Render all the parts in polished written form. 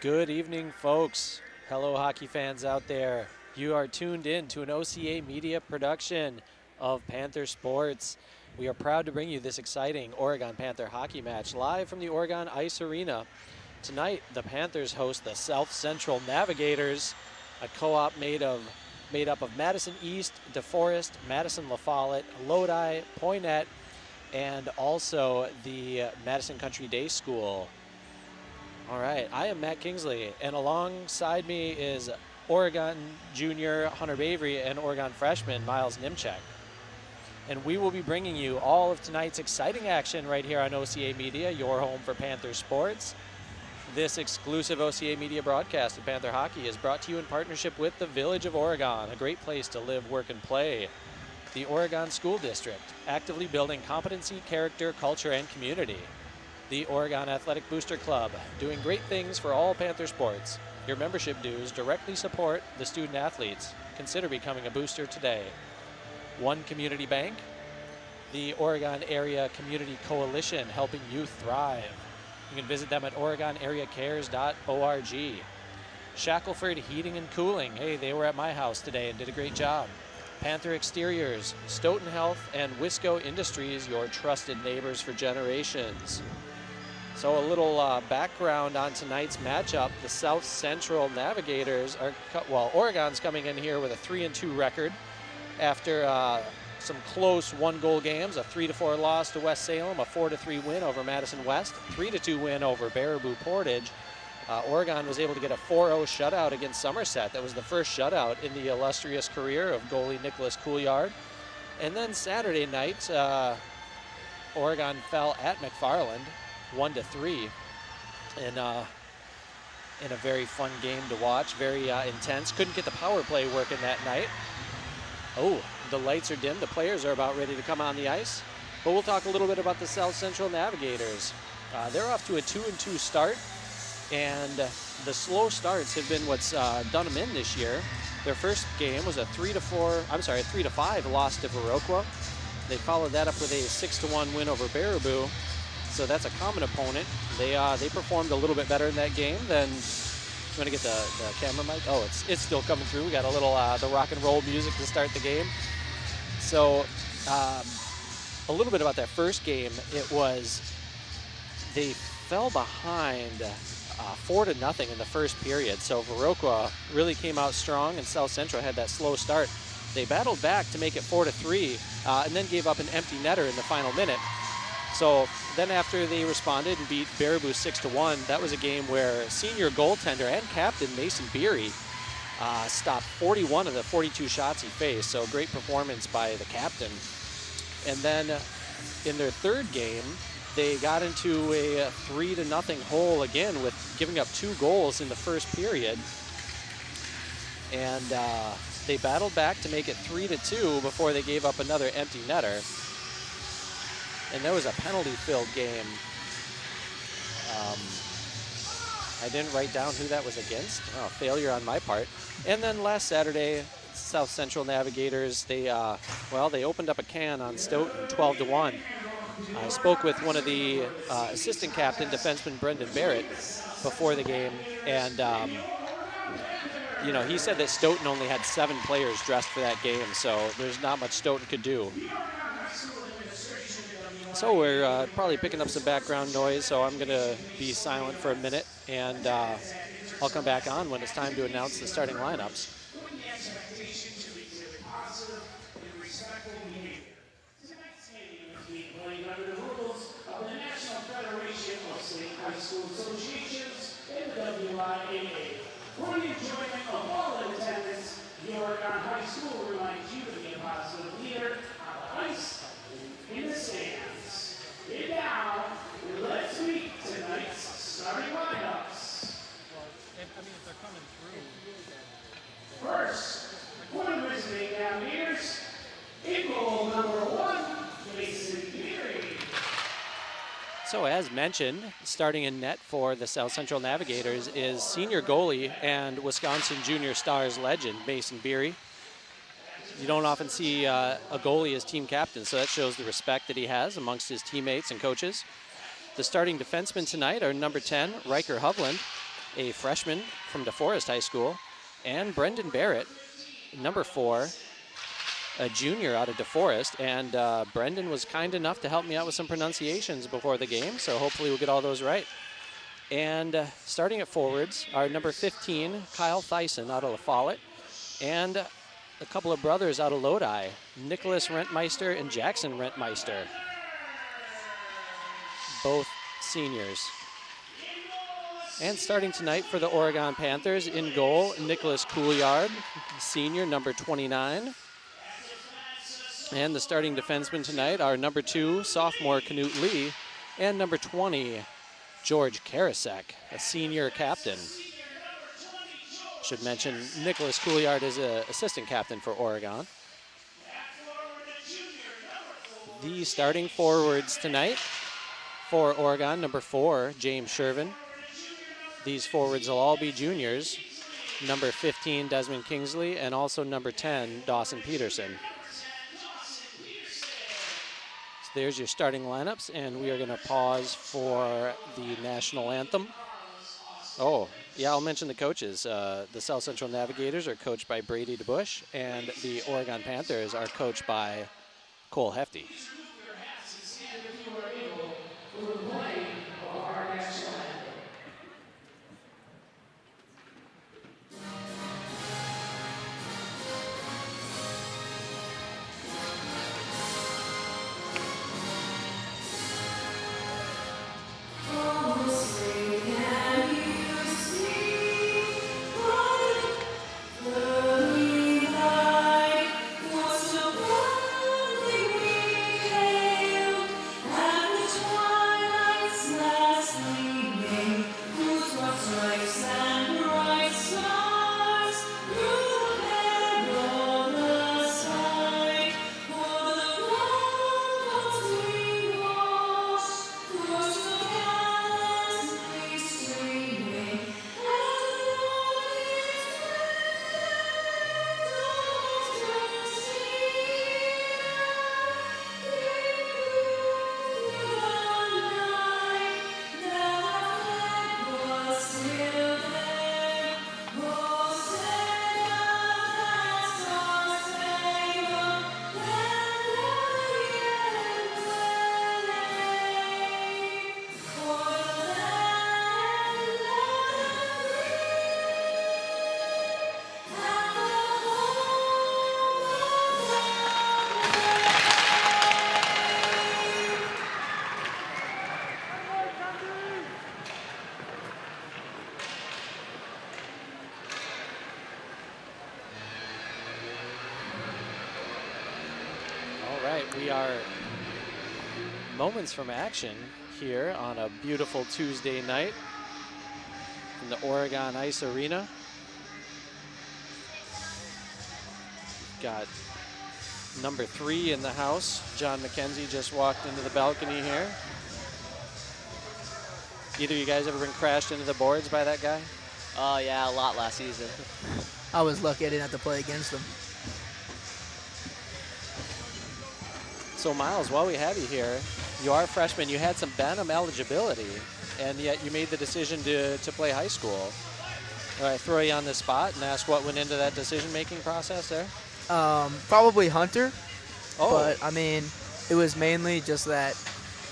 Good evening, folks. Hello, hockey fans out there. You are tuned in to an OCA Media production of Panther Sports. We are proud to bring you this exciting Oregon Panther hockey match live from the Oregon Ice Arena. Tonight, the Panthers host the South Central Navigators, a co-op made up of Madison East, DeForest, Madison La Follette, Lodi, Poinet, and also the Madison Country Day School. All right, I am Matt Kingsley, and alongside me is Oregon junior Hunter Bavery and Oregon freshman Miles Nimchek. And we will be bringing you all of tonight's exciting action right here on OCA Media, your home for Panther sports. This exclusive OCA Media broadcast of Panther Hockey is brought to you in partnership with the Village of Oregon, a great place to live, work, and play. The Oregon School District, actively building competency, character, culture, and community. The Oregon Athletic Booster Club, doing great things for all Panther sports. Your membership dues directly support the student athletes. Consider becoming a booster today. One Community Bank, the Oregon Area Community Coalition, helping youth thrive. You can visit them at OregonAreaCares.org. Shackelford Heating and Cooling, hey, they were at my house today and did a great job. Panther Exteriors, Stoughton Health, and Wisco Industries, your trusted neighbors for generations. So a little background on tonight's matchup. The South Central Navigators are, Oregon's coming in here with a 3-2 record after some close 1-goal games, a 3-4 loss to West Salem, a 4-3 win over Madison West, 3-2 win over Baraboo Portage. Oregon was able to get a 4-0 shutout against Somerset. That was the first shutout in the illustrious career of goalie Nicholas Couillard. And then Saturday night, Oregon fell at McFarland, 1-3, in a very fun game to watch, very intense. Couldn't get the power play working that night. Oh, the lights are dim. The players are about ready to come on the ice. But we'll talk a little bit about the South Central Navigators. They're off to a 2-2 start, and the slow starts have been what's done them in this year. Their first game was a 3-5 loss to Viroqua. They followed that up with a 6-1 win over Baraboo. So that's a common opponent. They performed a little bit better in that game than. You want to get the camera mic? Oh, it's still coming through. We got a little the rock and roll music to start the game. So a little bit about that first game. It was they fell behind 4-0 in the first period. So Viroqua really came out strong, and South Central had that slow start. They battled back to make it 4-3, and then gave up an empty netter in the final minute. So then after they responded and beat Baraboo 6-1, that was a game where senior goaltender and captain Mason Beery stopped 41 of the 42 shots he faced. So great performance by the captain. And then in their third game, they got into a 3-0 hole again with giving up 2 goals in the first period. And they battled back to make it 3-2 before they gave up another empty netter. And there was a penalty-filled game. I didn't write down who that was against. Oh, failure on my part. And then last Saturday, South Central Navigators, they opened up a can on Stoughton, 12-1. I spoke with one of the assistant captain, defenseman Brendan Barrett, before the game, and he said that Stoughton only had 7 players dressed for that game, so there's not much Stoughton could do. So we're probably picking up some background noise, so I'm going to be silent for a minute, and I'll come back on when it's time to announce the starting lineups. For the enjoyment of all in attendance, the Oregon High School reminds you to be a positive leader on the ice in the stands. And now, let's meet tonight's starting lineups. If they're coming through. First, for the visiting Navigators, in goal number 1, Mason Beery. So as mentioned, starting in net for the South Central Navigators is senior goalie and Wisconsin Junior Stars legend, Mason Beery. You don't often see a goalie as team captain, so that shows the respect that he has amongst his teammates and coaches. The starting defensemen tonight are number 10, Riker Hovland, a freshman from DeForest High School, and Brendan Barrett, number 4, a junior out of DeForest, and Brendan was kind enough to help me out with some pronunciations before the game, so hopefully we'll get all those right. And starting at forwards are number 15, Kyle Thyssen out of La Follette, and a couple of brothers out of Lodi, Nicholas Rentmeister and Jackson Rentmeister, both seniors. And starting tonight for the Oregon Panthers, in goal, Nicholas Couillard, senior, number 29. And the starting defensemen tonight are number 2, sophomore Knut Lee, and number 20, George Karasek, a senior captain. Should mention Nicholas Couillard is an assistant captain for Oregon. The starting forwards tonight for Oregon, number 4, James Shervin. These forwards will all be juniors. Number 15, Desmond Kingsley, and also number 10, Dawson Peterson. There's your starting lineups, and we are going to pause for the national anthem. Oh, yeah, I'll mention the coaches. The South Central Navigators are coached by Brady DeBush, and the Oregon Panthers are coached by Cole Hefty. We are moments from action here on a beautiful Tuesday night in the Oregon Ice Arena. Got number 3 in the house. John McKenzie just walked into the balcony here. Either of you guys ever been crashed into the boards by that guy? Oh, yeah, a lot last season. I was lucky I didn't have to play against him. So Miles, while we have you here, you are a freshman. You had some Benham eligibility, and yet you made the decision to play high school. Do I throw you on the spot and ask what went into that decision-making process there? Probably Hunter. Oh. But, I mean, it was mainly just that,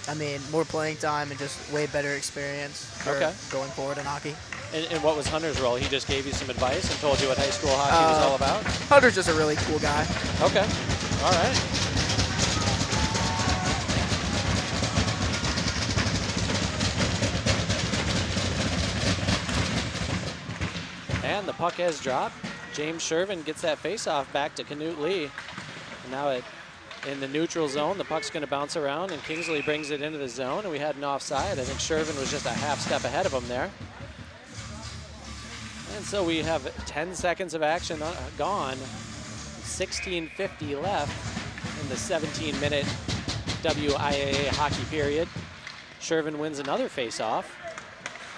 I mean, more playing time and just way better experience for going forward in hockey. And what was Hunter's role? He just gave you some advice and told you what high school hockey was all about? Hunter's just a really cool guy. Okay. All right. And the puck has dropped. James Shervin gets that faceoff back to Knut Lee. And now in the neutral zone, the puck's going to bounce around, and Kingsley brings it into the zone, and we had an offside. I think Shervin was just a half step ahead of him there. And so we have 10 seconds of action gone, 16:50 left in the 17-minute WIAA hockey period. Shervin wins another faceoff.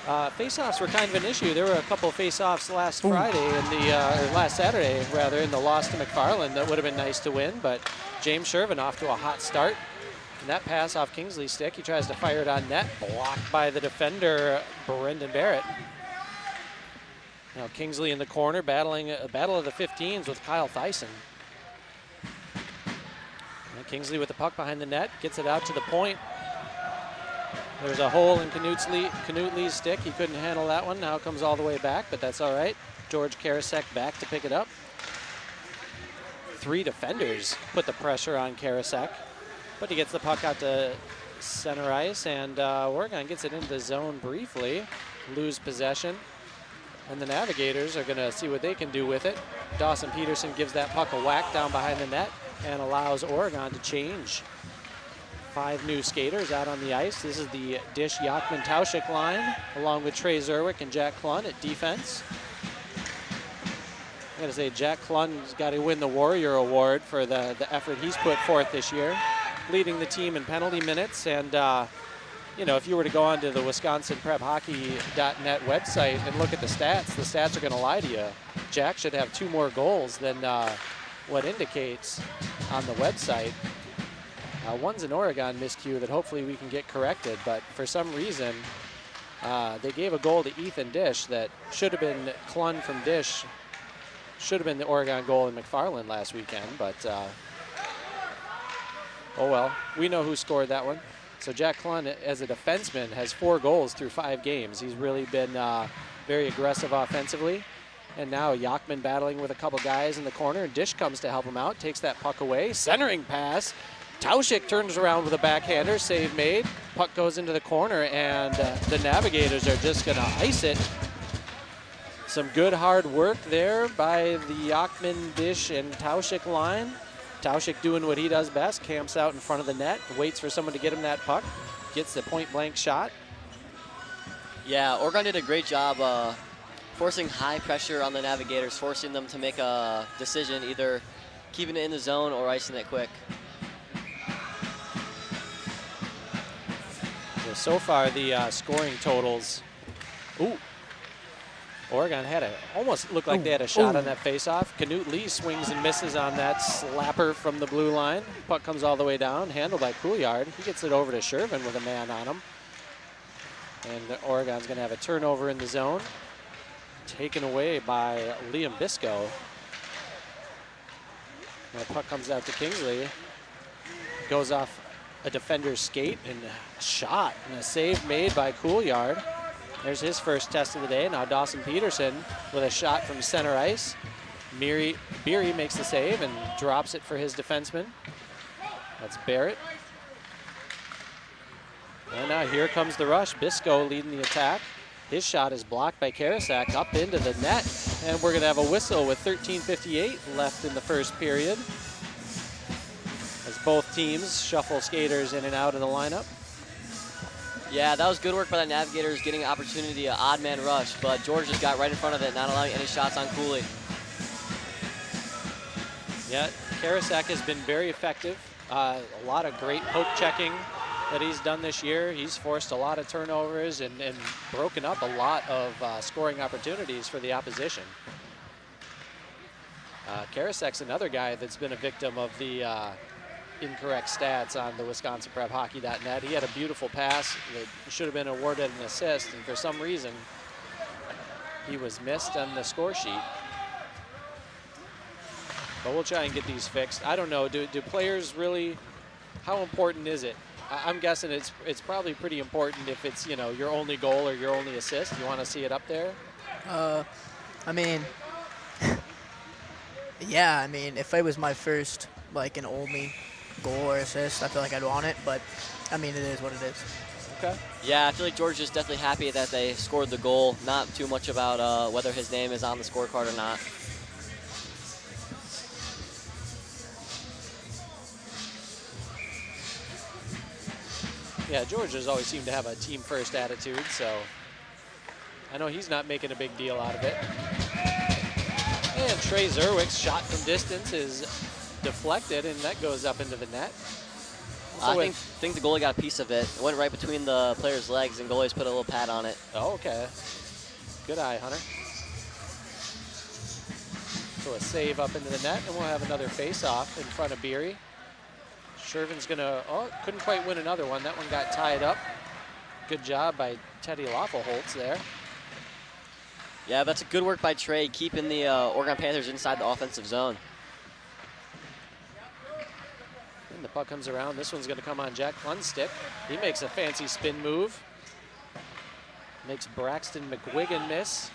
Faceoffs were kind of an issue. There were a couple of faceoffs last Friday or last Saturday rather, in the loss to McFarland that would have been nice to win, but James Shervin off to a hot start. And that pass off Kingsley's stick, he tries to fire it on net, blocked by the defender, Brendan Barrett. Now Kingsley in the corner, battling a battle of the 15s with Kyle Thyssen. And Kingsley with the puck behind the net, gets it out to the point. There's a hole in Knut Lee's stick. He couldn't handle that one. Now it comes all the way back, but that's all right. George Karasek back to pick it up. 3 defenders put the pressure on Karasek, but he gets the puck out to center ice, and Oregon gets it into the zone briefly, lose possession, and the Navigators are going to see what they can do with it. Dawson Peterson gives that puck a whack down behind the net and allows Oregon to change. 5 new skaters out on the ice. This is the Dish Yakman Tauschik line, along with Trey Zerwick and Jack Klun at defense. I gotta say, Jack Klun's got to win the Warrior Award for the effort he's put forth this year, leading the team in penalty minutes. And you know, if you were to go onto the WisconsinPrepHockey.net website and look at the stats are going to lie to you. Jack should have 2 more goals than what indicates on the website. One's an Oregon miscue that hopefully we can get corrected, but for some reason, They gave a goal to Ethan Dish that should have been Klun from Dish. Should have been the Oregon goal in McFarland last weekend, but oh well. We know who scored that one. So Jack Klun, as a defenseman, has 4 goals through 5 games. He's really been very aggressive offensively. And now Yachman battling with a couple guys in the corner, and Dish comes to help him out, takes that puck away, centering pass. Tauschik turns around with a backhander, save made. Puck goes into the corner, and the Navigators are just going to ice it. Some good hard work there by the Yachman, Dish, and Tauschik line. Tauschik doing what he does best, camps out in front of the net, waits for someone to get him that puck, gets the point-blank shot. Yeah, Oregon did a great job forcing high pressure on the Navigators, forcing them to make a decision, either keeping it in the zone or icing it quick. So far, the scoring totals. Ooh. Oregon had almost looked like they had a shot on that faceoff. Canute Lee swings and misses on that slapper from the blue line. Puck comes all the way down, handled by Couillard. He gets it over to Shervin with a man on him. And Oregon's going to have a turnover in the zone, taken away by Liam Biscoe. The puck comes out to Kingsley. Goes off a defender's skate and a shot and a save made by Couillard. There's his first test of the day. Now Dawson Peterson with a shot from center ice. Beery makes the save and drops it for his defenseman. That's Barrett. And now here comes the rush. Biscoe leading the attack. His shot is blocked by Karasak up into the net. And we're going to have a whistle with 13:58 left in the first period, as both teams shuffle skaters in and out of the lineup. Yeah, that was good work by the Navigators, getting an opportunity, an odd man rush, but George just got right in front of it, not allowing any shots on Cooley. Yeah, Karasak has been very effective. A lot of great poke checking that he's done this year. He's forced a lot of turnovers and broken up a lot of scoring opportunities for the opposition. Karasak's another guy that's been a victim of the incorrect stats on the WisconsinPrepHockey.net. He had a beautiful pass that should have been awarded an assist, and for some reason he was missed on the score sheet. But we'll try and get these fixed. I don't know, do players really, how important is it? I'm guessing it's probably pretty important if it's, you know, your only goal or your only assist. You want to see it up there? I mean, yeah, I mean, if it was my first, like, an only goal or assist, I feel like I'd want it, but I mean, it is what it is. Okay. Yeah, I feel like George is definitely happy that they scored the goal. Not too much about whether his name is on the scorecard or not. Yeah, George has always seemed to have a team first attitude, so I know he's not making a big deal out of it. And Trey Zerwick's shot from distance is deflected, and that goes up into the net. So I think the goalie got a piece of it. It went right between the player's legs, and goalie's put a little pad on it. Oh, okay. Good eye, Hunter. So a save up into the net, and we'll have another face-off in front of Beery. Shervin's gonna, couldn't quite win another one. That one got tied up. Good job by Teddy Laffelholtz there. Yeah, that's a good work by Trey, keeping the Oregon Panthers inside the offensive zone. And the puck comes around. This one's gonna come on Jack Klun's stick. He makes a fancy spin move. Makes Braxton McGuigan miss.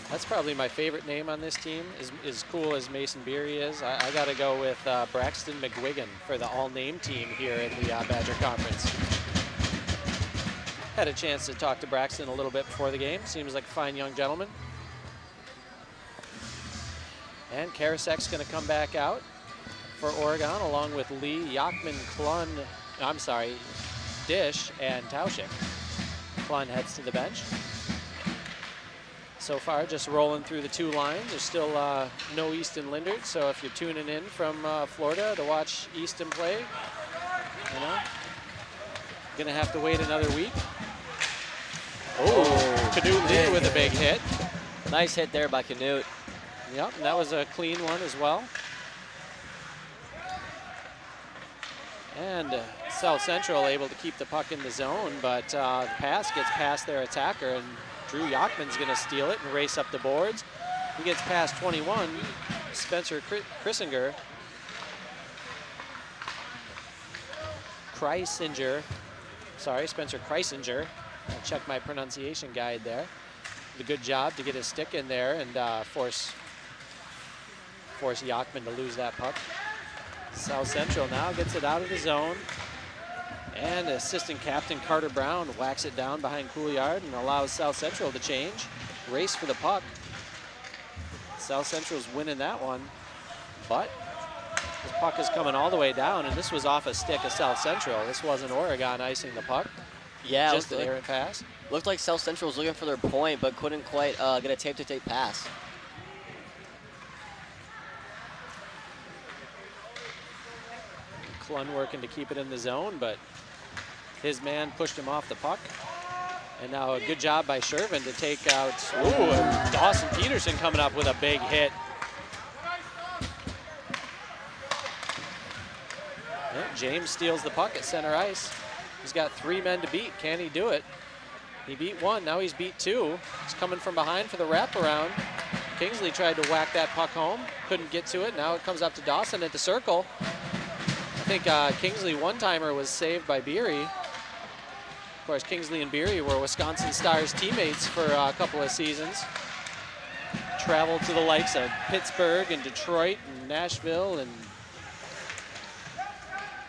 That's probably my favorite name on this team, as cool as Mason Beery is. I got to go with Braxton McGuigan for the all-name team here in the Badger Conference. Had a chance to talk to Braxton a little bit before the game. Seems like a fine young gentleman. And Karasak's going to come back out for Oregon, along with Lee, Yachman, Klun, Dish, and Tauschik. Klun heads to the bench. So far, just rolling through the two lines. There's still no Easton Lindert, so if you're tuning in from Florida to watch Easton play, you know, gonna have to wait another week. Oh, Canute Lee with a big hit. Nice hit there by Canute. Yep, and that was a clean one as well. And South Central able to keep the puck in the zone, but the pass gets past their attacker, and Drew Yachman's going to steal it and race up the boards. He gets past 21, Spencer Kreisinger. Spencer Kreisinger. I'll check my pronunciation guide there. Did a good job to get his stick in there and force Yachman to lose that puck. South Central now gets it out of the zone. And assistant captain Carter Brown whacks it down behind Couillard and allows South Central to change. Race for the puck. South Central's winning that one, but this puck is coming all the way down, and this was off a stick of South Central. This wasn't Oregon icing the puck. Yeah, just an errant pass. Looked like South Central was looking for their point, but couldn't quite get a tape-to-tape pass. Klun working to keep it in the zone, but his man pushed him off the puck. And now a good job by Shervin to take out, and Dawson Peterson coming up with a big hit. Yeah, James steals the puck at center ice. He's got 3 men to beat. Can he do it? He beat 1, now he's beat 2. He's coming from behind for the wraparound. Kingsley tried to whack that puck home, couldn't get to it. Now it comes up to Dawson at the circle. I think Kingsley one-timer was saved by Beery. Of course, Kingsley and Beery were Wisconsin Stars teammates for a couple of seasons. Traveled to the likes of Pittsburgh and Detroit and Nashville and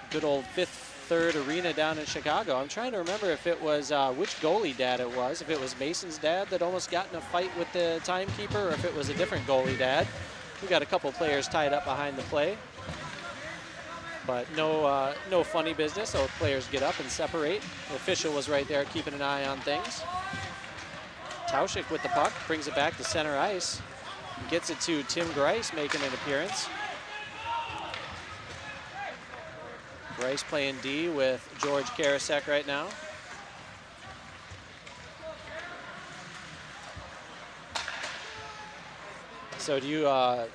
good old Fifth Third Arena down in Chicago. I'm trying to remember if it was which goalie dad it was. If it was Mason's dad that almost got in a fight with the timekeeper, or if it was a different goalie dad. We got a couple players tied up behind the play. But no funny business, so players get up and separate. The official was right there keeping an eye on things. Tauschik with the puck, brings it back to center ice. Gets it to Tim Grice making an appearance. Grice playing D with George Karasek right now. So do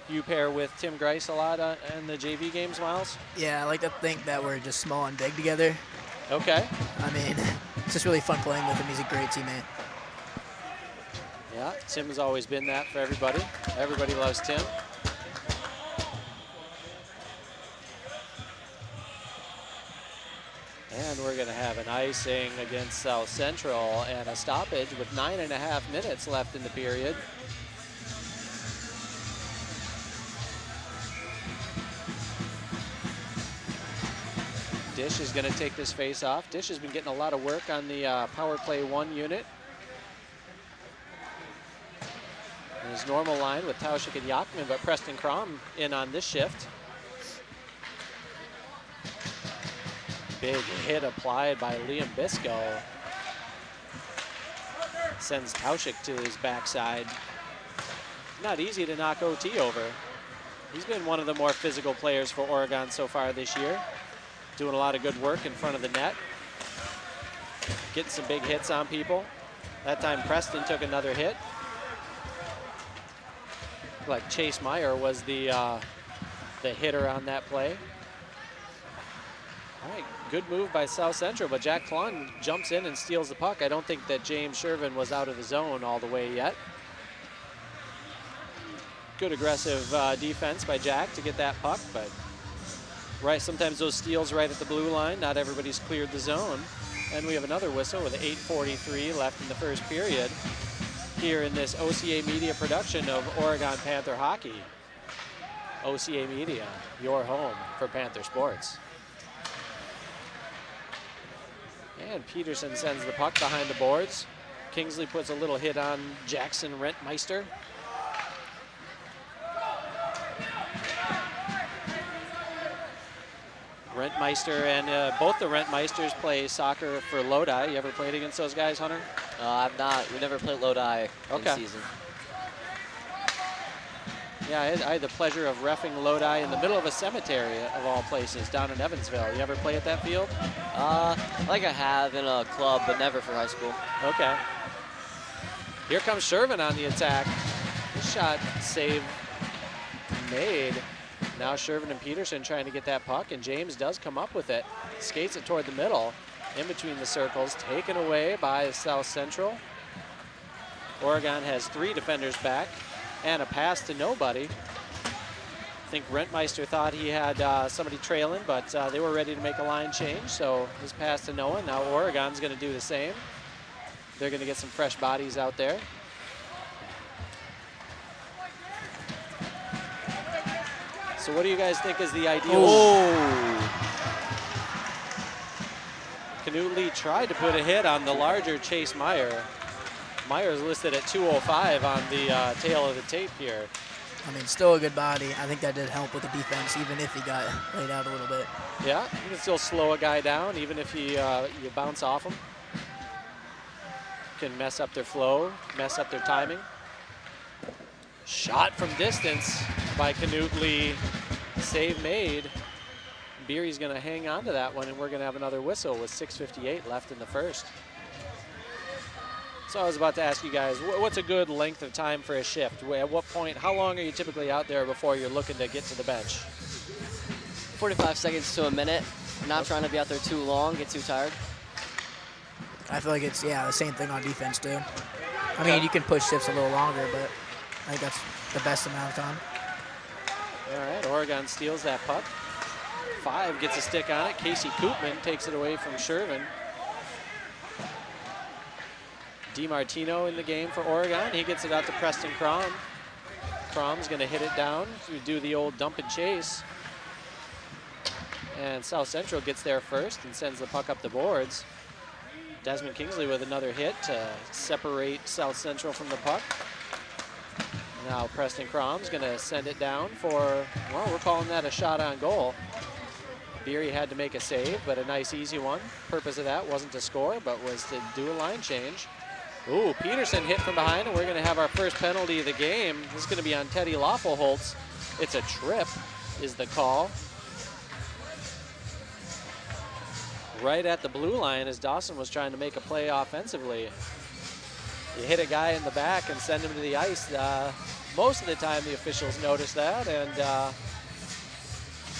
you pair with Tim Grice a lot in the JV games, Miles? Yeah, I like to think that we're just small and big together. Okay. I mean, it's just really fun playing with him. He's a great teammate. Yeah, Tim has always been that for everybody. Everybody loves Tim. And we're going to have an icing against South Central and a stoppage with 9.5 minutes left in the period. Dish is going to take this face off. Dish has been getting a lot of work on the power play 1 unit. And his normal line with Tauschik and Yachman, but Preston Crom in on this shift. Big hit applied by Liam Bisco. Sends Tauschik to his backside. Not easy to knock OT over. He's been one of the more physical players for Oregon so far this year. Doing a lot of good work in front of the net. Getting some big hits on people. That time Preston took another hit. Like Chase Meyer was the hitter on that play. All right, good move by South Central, but Jack Klun jumps in and steals the puck. I don't think that James Shervin was out of the zone all the way yet. Good aggressive defense by Jack to get that puck, but right, sometimes those steals right at the blue line. Not everybody's cleared the zone. And we have another whistle with 8:43 left in the first period here in this OCA Media production of Oregon Panther Hockey. OCA Media, your home for Panther sports. And Peterson sends the puck behind the boards. Kingsley puts a little hit on Jackson Rentmeister. Rentmeister and both the Rentmeisters play soccer for Lodi. You ever played against those guys, Hunter? I've not. We never played Lodi in season. Yeah, I had the pleasure of reffing Lodi in the middle of a cemetery, of all places, down in Evansville. You ever play at that field? Like I have in a club, but never for high school. Okay. Here comes Shervin on the attack. This shot save made. Now Shervin and Peterson trying to get that puck, and James does come up with it. Skates it toward the middle, in between the circles, taken away by South Central. Oregon has 3 defenders back and a pass to nobody. I think Rentmeister thought he had somebody trailing, but they were ready to make a line change, so his pass to no one. Now Oregon's going to do the same. They're going to get some fresh bodies out there. So what do you guys think is the ideal? Canute Lee tried to put a hit on the larger Chase Meyer. Meyer's listed at 205 on the tail of the tape here. I mean, still a good body. I think that did help with the defense, even if he got laid out a little bit. Yeah, you can still slow a guy down, even if you bounce off him. Can mess up their flow, mess up their timing. Shot from distance by Canute Lee. Save made. Beery's going to hang on to that one, and we're going to have another whistle with 6:58 left in the first. So I was about to ask you guys, what's a good length of time for a shift? At what point, how long are you typically out there before you're looking to get to the bench? 45 seconds to a minute. Not trying to be out there too long, get too tired. I feel like it's, the same thing on defense, too. I mean, you can push shifts a little longer, but I think that's the best amount of time. All right, Oregon steals that puck. 5 gets a stick on it. Casey Koopman takes it away from Shervin. DiMartino in the game for Oregon. He gets it out to Preston Crom. Crom's going to hit it down to do the old dump and chase. And South Central gets there first and sends the puck up the boards. Desmond Kingsley with another hit to separate South Central from the puck. Now Preston Crom's going to send it down for, well, we're calling that a shot on goal. Beery had to make a save, but a nice easy one. Purpose of that wasn't to score, but was to do a line change. Ooh, Peterson hit from behind, and we're going to have our first penalty of the game. This is going to be on Teddy Loffelholtz. It's a trip, is the call. Right at the blue line as Dawson was trying to make a play offensively. You hit a guy in the back and send him to the ice. Most of the time the officials notice that, and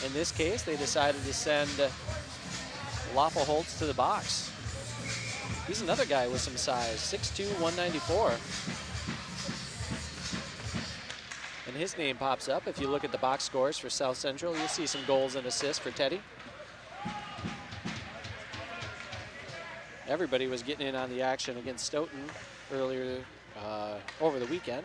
in this case they decided to send Loffelholtz to the box. He's another guy with some size, 6'2", 194. And his name pops up. If you look at the box scores for South Central, you'll see some goals and assists for Teddy. Everybody was getting in on the action against Stoughton earlier over the weekend.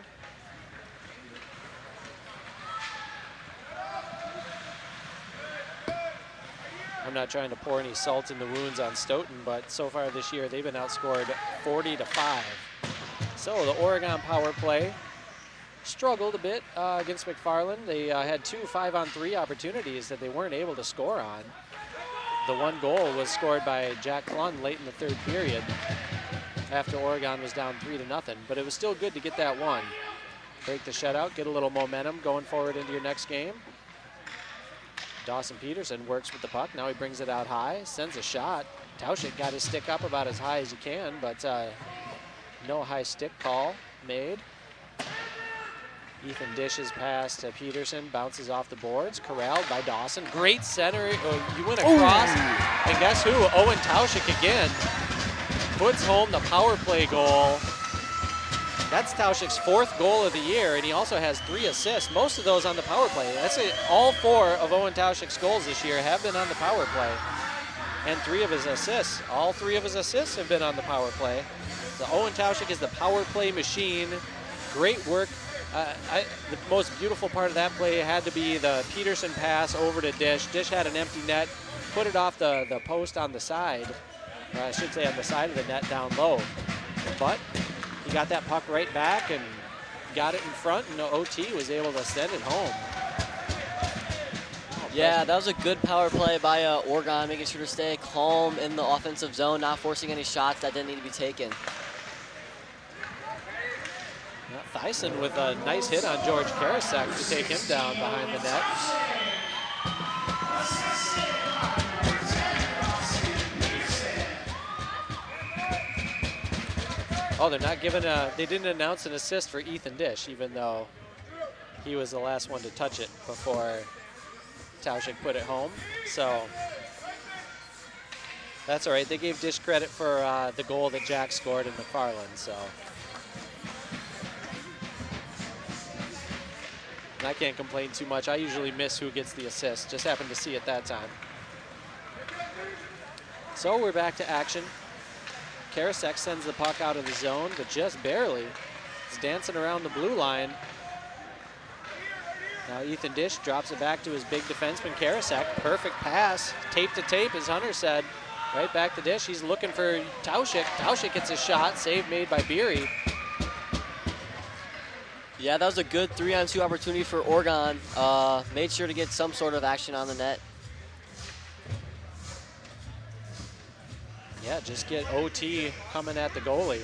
I'm not trying to pour any salt in the wounds on Stoughton, but so far this year they've been outscored 40-5. So the Oregon power play struggled a bit against McFarland. They had 2 5-on-3 opportunities that they weren't able to score on. The one goal was scored by Jack Clun late in the third period after Oregon was down 3-0, but it was still good to get that one. Break the shutout, get a little momentum going forward into your next game. Dawson Peterson works with the puck. Now he brings it out high, sends a shot. Tauschik got his stick up about as high as he can, but no high stick call made. Ethan dishes pass to Peterson, bounces off the boards, corralled by Dawson. Great center, you went across, and guess who? Owen Tauschik again puts home the power play goal. That's Tauschik's 4th goal of the year, and he also has 3 assists, most of those on the power play. That's it. All 4 of Owen Tauschik's goals this year have been on the power play, and 3 of his assists. All 3 of his assists have been on the power play. So Owen Tauschik is the power play machine. Great work. The most beautiful part of that play had to be the Peterson pass over to Dish. Dish had an empty net, put it off the post on the side, or I should say on the side of the net down low. But he got that puck right back and got it in front, and OT was able to send it home. Yeah, that was a good power play by Oregon, making sure to stay calm in the offensive zone, not forcing any shots that didn't need to be taken. Thyssen with a nice hit on George Karasek to take him down behind the net. Oh, they're not giving they didn't announce an assist for Ethan Dish, even though he was the last one to touch it before Tauschik put it home. So that's all right. They gave Dish credit for the goal that Jack scored in McFarland. So. And I can't complain too much. I usually miss who gets the assist. Just happened to see it that time. So we're back to action. Karasek sends the puck out of the zone, but just barely. He's dancing around the blue line. Now Ethan Dish drops it back to his big defenseman, Karasek. Perfect pass, tape to tape, as Hunter said. Right back to Dish. He's looking for Tauschik. Tauschik gets a shot, save made by Beery. Yeah, that was a good 3-on-2 opportunity for Oregon. Made sure to get some sort of action on the net. Yeah, just get OT coming at the goalie.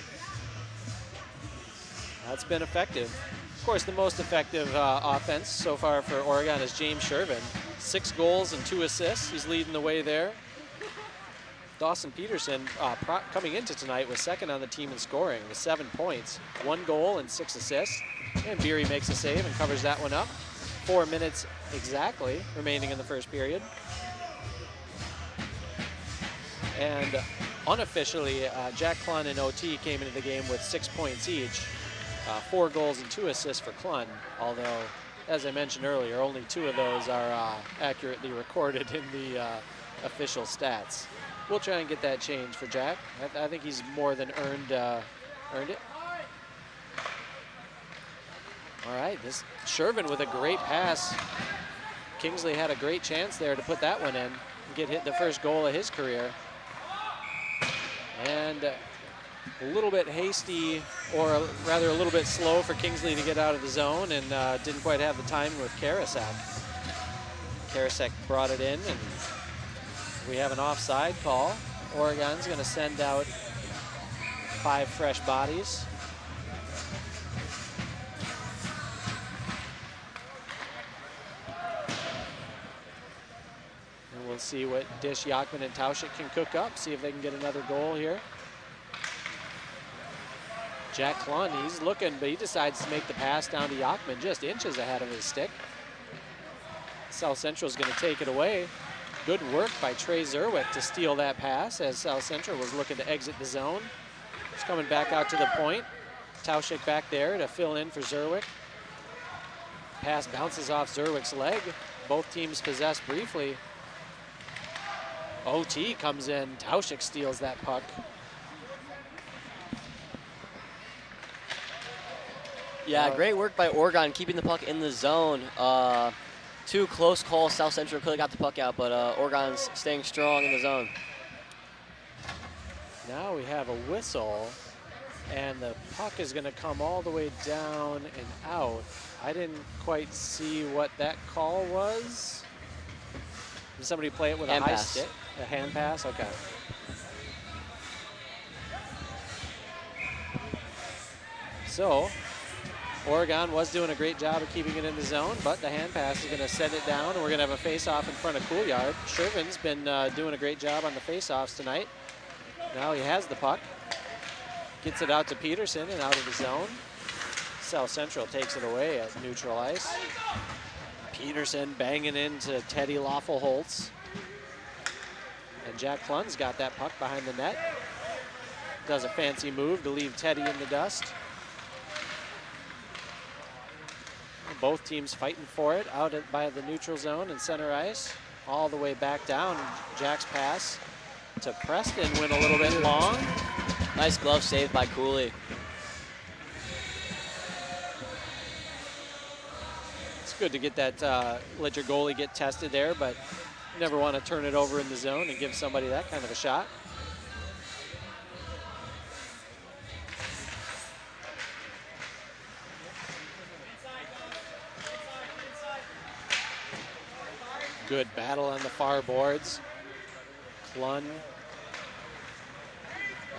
That's been effective. Of course, the most effective offense so far for Oregon is James Shervin. 6 goals and 2 assists. He's leading the way there. Dawson Peterson, coming into tonight, was second on the team in scoring with 7 points, 1 goal and 6 assists. And Beery makes a save and covers that one up. 4 minutes exactly remaining in the first period. And unofficially, Jack Klun and OT came into the game with 6 points each. 4 goals and 2 assists for Klun, although, as I mentioned earlier, only 2 of those are accurately recorded in the official stats. We'll try and get that changed for Jack. I think he's more than earned it. All right, this Shervin with a great pass. Kingsley had a great chance there to put that one in and get hit the first goal of his career. And a little bit hasty, or rather a little bit slow for Kingsley to get out of the zone, and didn't quite have the timing with Karasek. Karasek brought it in, and we have an offside call. Oregon's going to send out 5 fresh bodies. And we'll see what Dish, Yachman, and Tauschik can cook up, see if they can get another goal here. Jack Klun, he's looking, but he decides to make the pass down to Yachman, just inches ahead of his stick. South Central's going to take it away. Good work by Trey Zerwick to steal that pass as South Central was looking to exit the zone. It's coming back out to the point. Tauschik back there to fill in for Zerwick. Pass bounces off Zerwick's leg. Both teams possess briefly. OT comes in. Tauschik steals that puck. Yeah, great work by Oregon keeping the puck in the zone. 2 close calls. South Central could have got the puck out, but Oregon's staying strong in the zone. Now we have a whistle, and the puck is going to come all the way down and out. I didn't quite see what that call was. Did somebody play it with a high stick? A hand pass? Okay. So, Oregon was doing a great job of keeping it in the zone, but the hand pass is going to send it down, and we're going to have a face-off in front of Coolyard. Shervin's been doing a great job on the face-offs tonight. Now he has the puck. Gets it out to Peterson and out of the zone. South Central takes it away at neutral ice. Peterson banging into Teddy Lawful-Holtz. And Jack Klun's got that puck behind the net. Does a fancy move to leave Teddy in the dust. Both teams fighting for it out by the neutral zone and center ice. All the way back down. Jack's pass to Preston went a little bit long. Nice glove save by Cooley. It's good to get that, let your goalie get tested there, but you never want to turn it over in the zone and give somebody that kind of a shot. Good battle on the far boards. Klun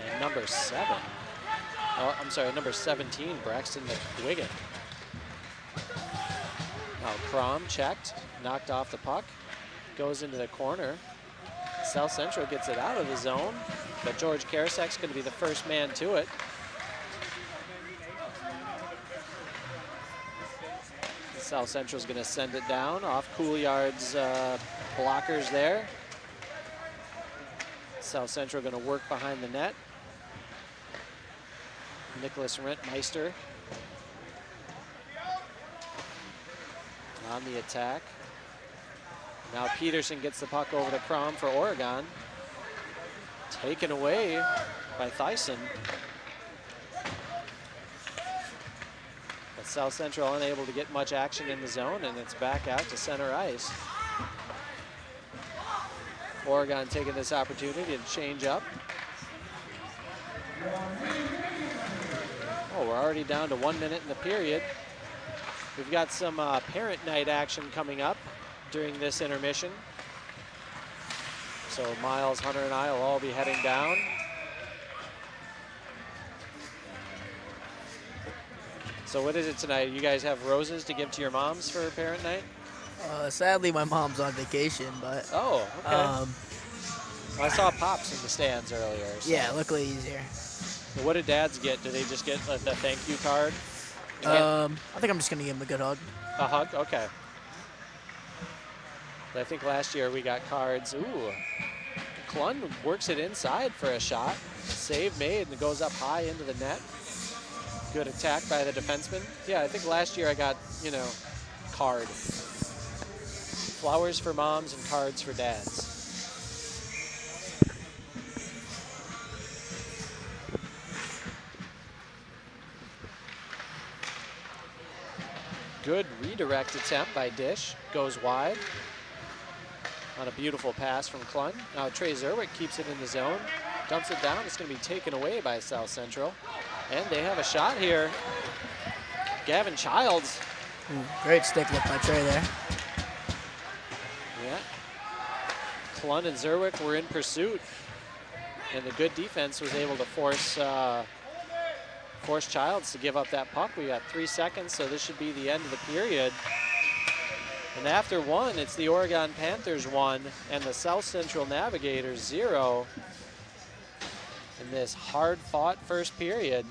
and number 7. Oh, I'm sorry, number 17, Braxton McGuigan. Now Crom checked, knocked off the puck, goes into the corner. South Central gets it out of the zone, but George Karasek's going to be the first man to it. South Central's going to send it down off Couillard's blockers there. South Central going to work behind the net. Nicholas Rentmeister on the attack. Now Peterson gets the puck over to Crom for Oregon. Taken away by Thyssen. But South Central unable to get much action in the zone, and it's back out to center ice. Oregon taking this opportunity to change up. Oh, we're already down to 1 minute in the period. We've got some parent night action coming up during this intermission. So Miles, Hunter, and I will all be heading down. So what is it tonight? You guys have roses to give to your moms for parent night? Sadly, my mom's on vacation, but Oh, okay. Well, I saw Pops in the stands earlier. So. yeah, luckily he's here. What did dads get? Do they just get the thank you card? I think I'm just gonna give him a good hug. A hug? Okay. I think last year we got cards. Ooh. Klund works it inside for a shot. Save made and it goes up high into the net. Good attack by the defenseman. Yeah, I think last year I got, card. Flowers for moms and cards for dads. Good redirect attempt by Dish. Goes wide on a beautiful pass from Klund. Now Trey Zerwick keeps it in the zone. Dumps it down. It's going to be taken away by South Central. And they have a shot here. Gavin Childs. Ooh, great stick lift by Trey there. Yeah. Klund and Zerwick were in pursuit. And the good defense was able to force Childs to give up that puck. We got 3 seconds, so this should be the end of the period. And after one, it's the Oregon Panthers 1 and the South Central Navigators 0 in this hard-fought first period.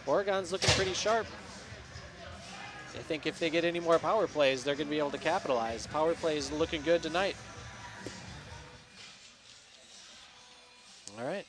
Oregon's looking pretty sharp. I think if they get any more power plays, they're going to be able to capitalize. Power plays looking good tonight. All right.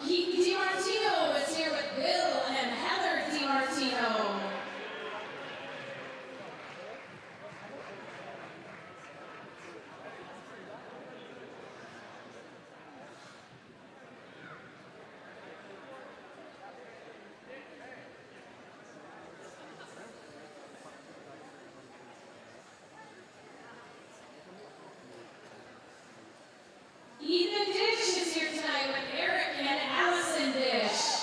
Keith DiMartino is here with Bill and Heather DiMartino. Ethan Dish is here tonight with Eric and Allison Dish.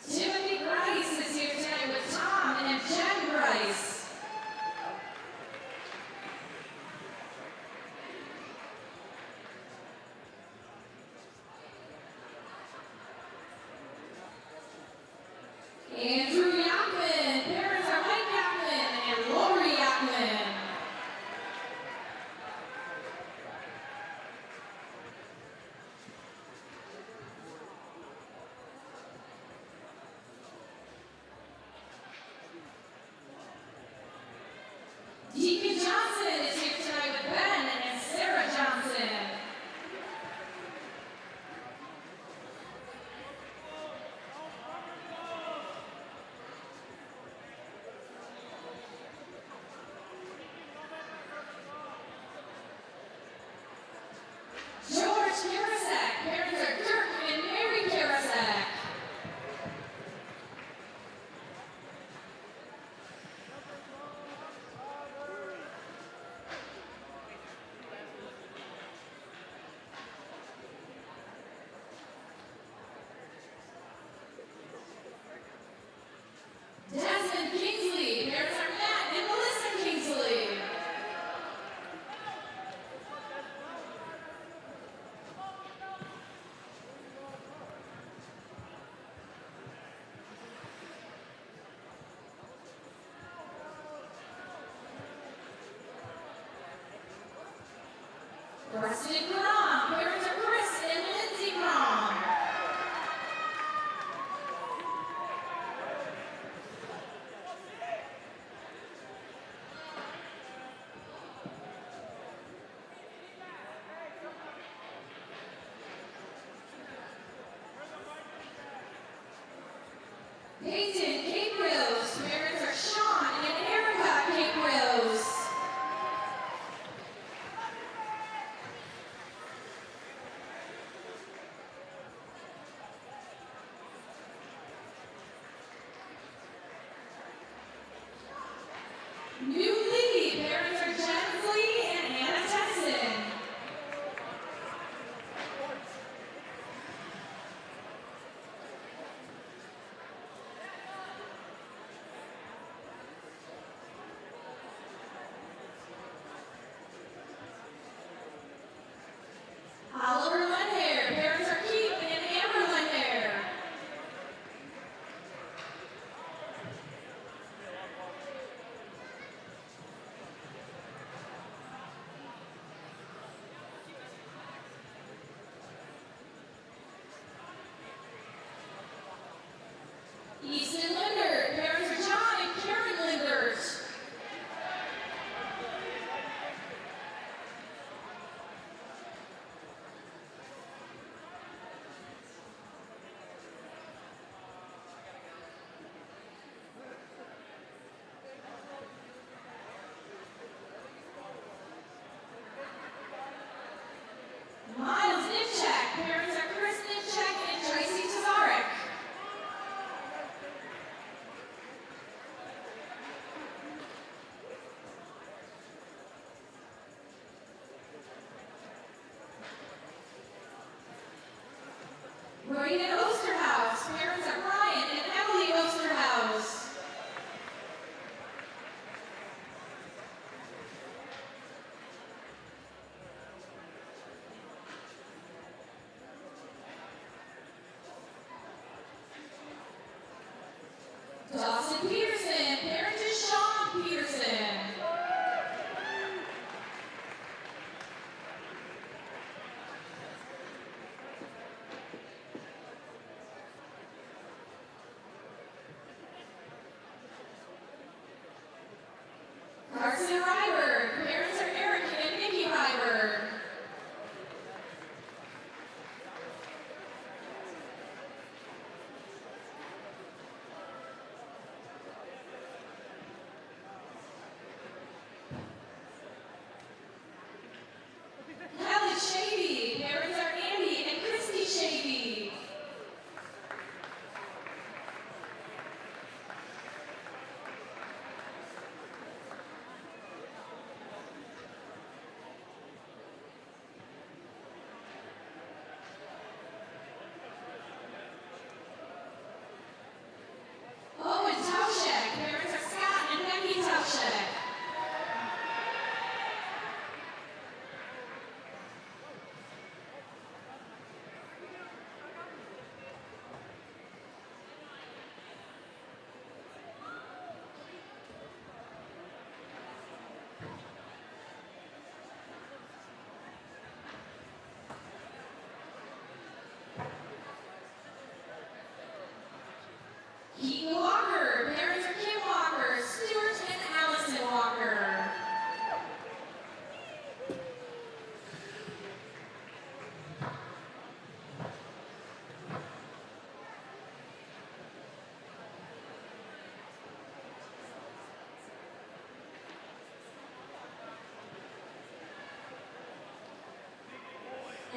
Timothy Grice is here tonight with Tom and Jen Grice. Andrew Yakman, parents are Mike Yakman and Lori Yakman. Deacon Johnson is here tonight with Ben and Sarah Johnson. George Karasak, parents are Kirk and Mary Karasak. Desmond Kingsley, parents are Matt and Melissa Kingsley. Preston Grom, parents are Chris and Lindsay Grom. Peyton Caprios, parents are Sean and Erica Caprios. New Lee, parents are Jensley and Anna Texan. Oliver Lenhair, parents are Keith and Amber Lenhair.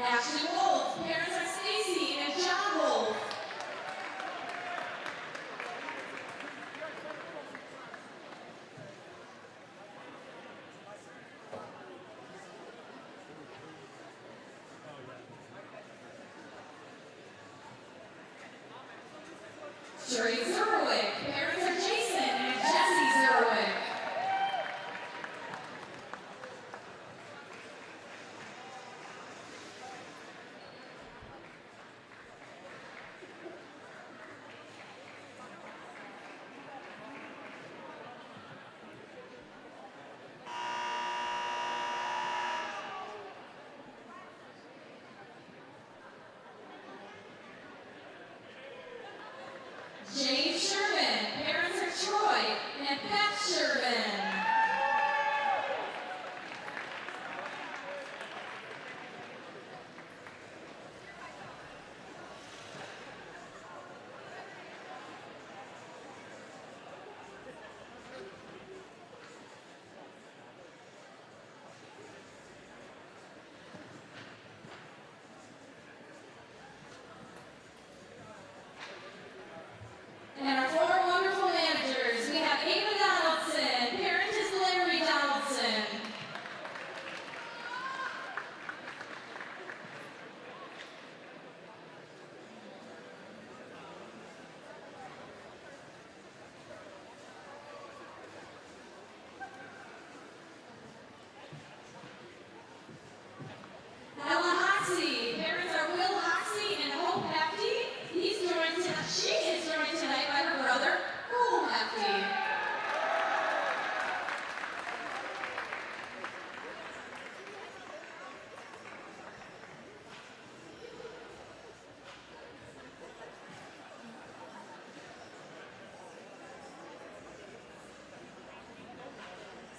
Ashley Wolf. Parents are Stacy and John Wolf. Sherry Zerwick. Parents are Jason and Jesse Zerwick. James Sherman. Parents are Troy and Beth Sherman. And our four wonderful managers, we have Ava Donaldson. Parent is Larry Donaldson. Ella Hoxie. Parents are Will Hoxie and Hope Hefty. She is joined tonight by her brother, Cole Hefty.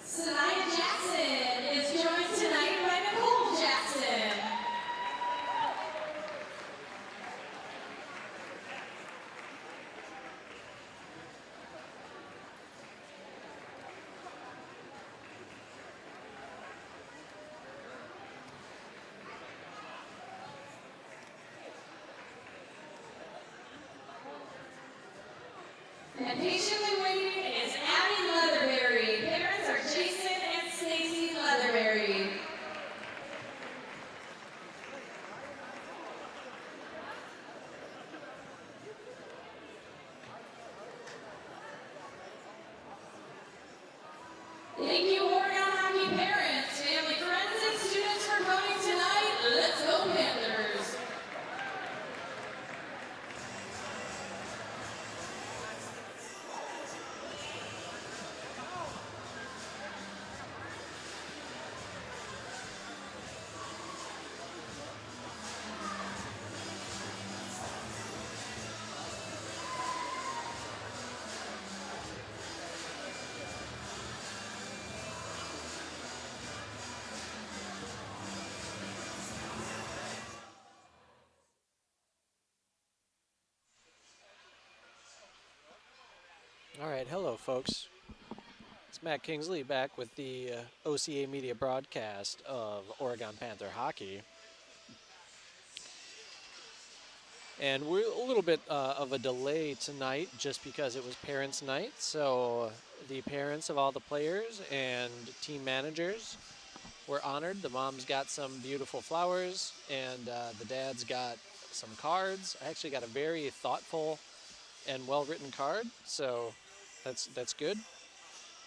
Sanaya Jackson is joined tonight by Nicole Jackson. And patiently waiting is Abby Leatherberry. Parents are Jason and Stacy Leatherberry. Thank you, Oregon hockey parents, family, friends, and students for voting tonight. Let's go Panthers. All right, hello, folks. It's Matt Kingsley back with the OCA Media broadcast of Oregon Panther hockey. And we're a little bit of a delay tonight just because it was Parents' Night. So the parents of all the players and team managers were honored. The moms got some beautiful flowers, and the dads got some cards. I actually got a very thoughtful and well-written card, so that's good.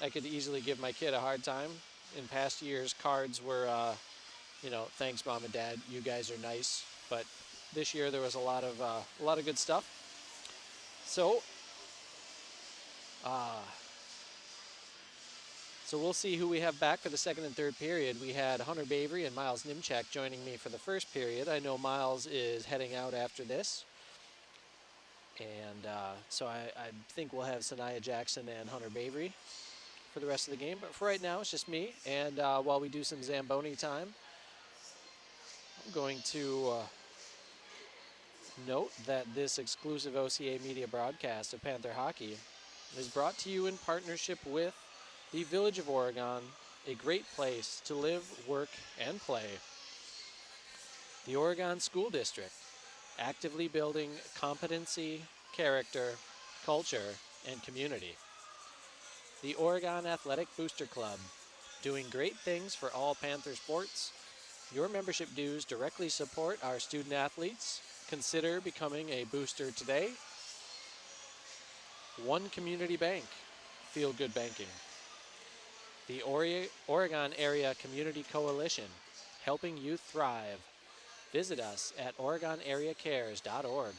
I could easily give my kid a hard time. In past years, cards were, thanks, Mom and Dad, you guys are nice. But this year there was a lot of good stuff. So we'll see who we have back for the second and third period. We had Hunter Bavery and Miles Nimchak joining me for the first period. I know Miles is heading out after this. And so I think we'll have Sanaya Jackson and Hunter Bavery for the rest of the game. But for right now, it's just me. And while we do some Zamboni time, I'm going to note that this exclusive OCA Media broadcast of Panther Hockey is brought to you in partnership with the Village of Oregon, a great place to live, work, and play. The Oregon School District, actively building competency, character, culture, and community. The Oregon Athletic Booster Club, doing great things for all Panther sports. Your membership dues directly support our student athletes. Consider becoming a booster today. One Community Bank, Feel Good Banking. The Oregon Area Community Coalition, helping youth thrive. Visit us at OregonAreaCares.org.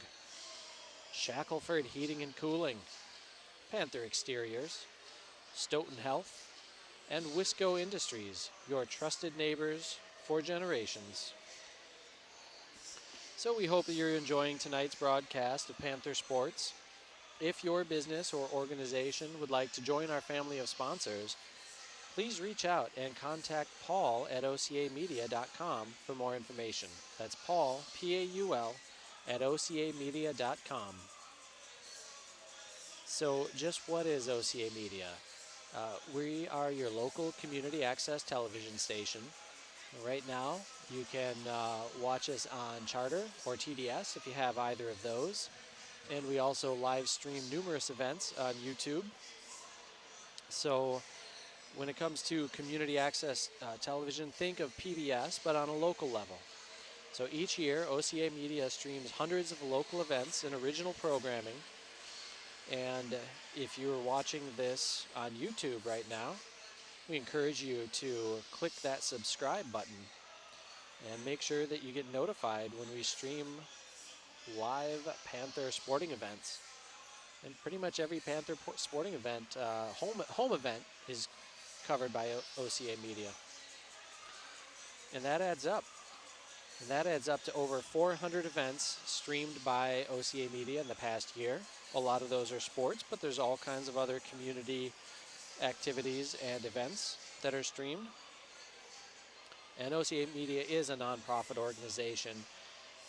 Shackelford Heating and Cooling, Panther Exteriors, Stoughton Health, and Wisco Industries, your trusted neighbors for generations. So we hope that you're enjoying tonight's broadcast of Panther Sports. If your business or organization would like to join our family of sponsors, please reach out and contact Paul at OCAmedia.com for more information. That's Paul, P-A-U-L, at OCAmedia.com. So just what is OCA Media? We are your local community access television station. Right now, you can watch us on Charter or TDS if you have either of those. And we also live stream numerous events on YouTube. So when it comes to community access television, think of PBS, but on a local level. So each year, OCA Media streams hundreds of local events and original programming. And if you're watching this on YouTube right now, we encourage you to click that subscribe button and make sure that you get notified when we stream live Panther sporting events. And pretty much every Panther sporting event, home event, is covered by OCA Media. And that adds up. And that adds up to over 400 events streamed by OCA Media in the past year. A lot of those are sports, but there's all kinds of other community activities and events that are streamed. And OCA Media is a nonprofit organization,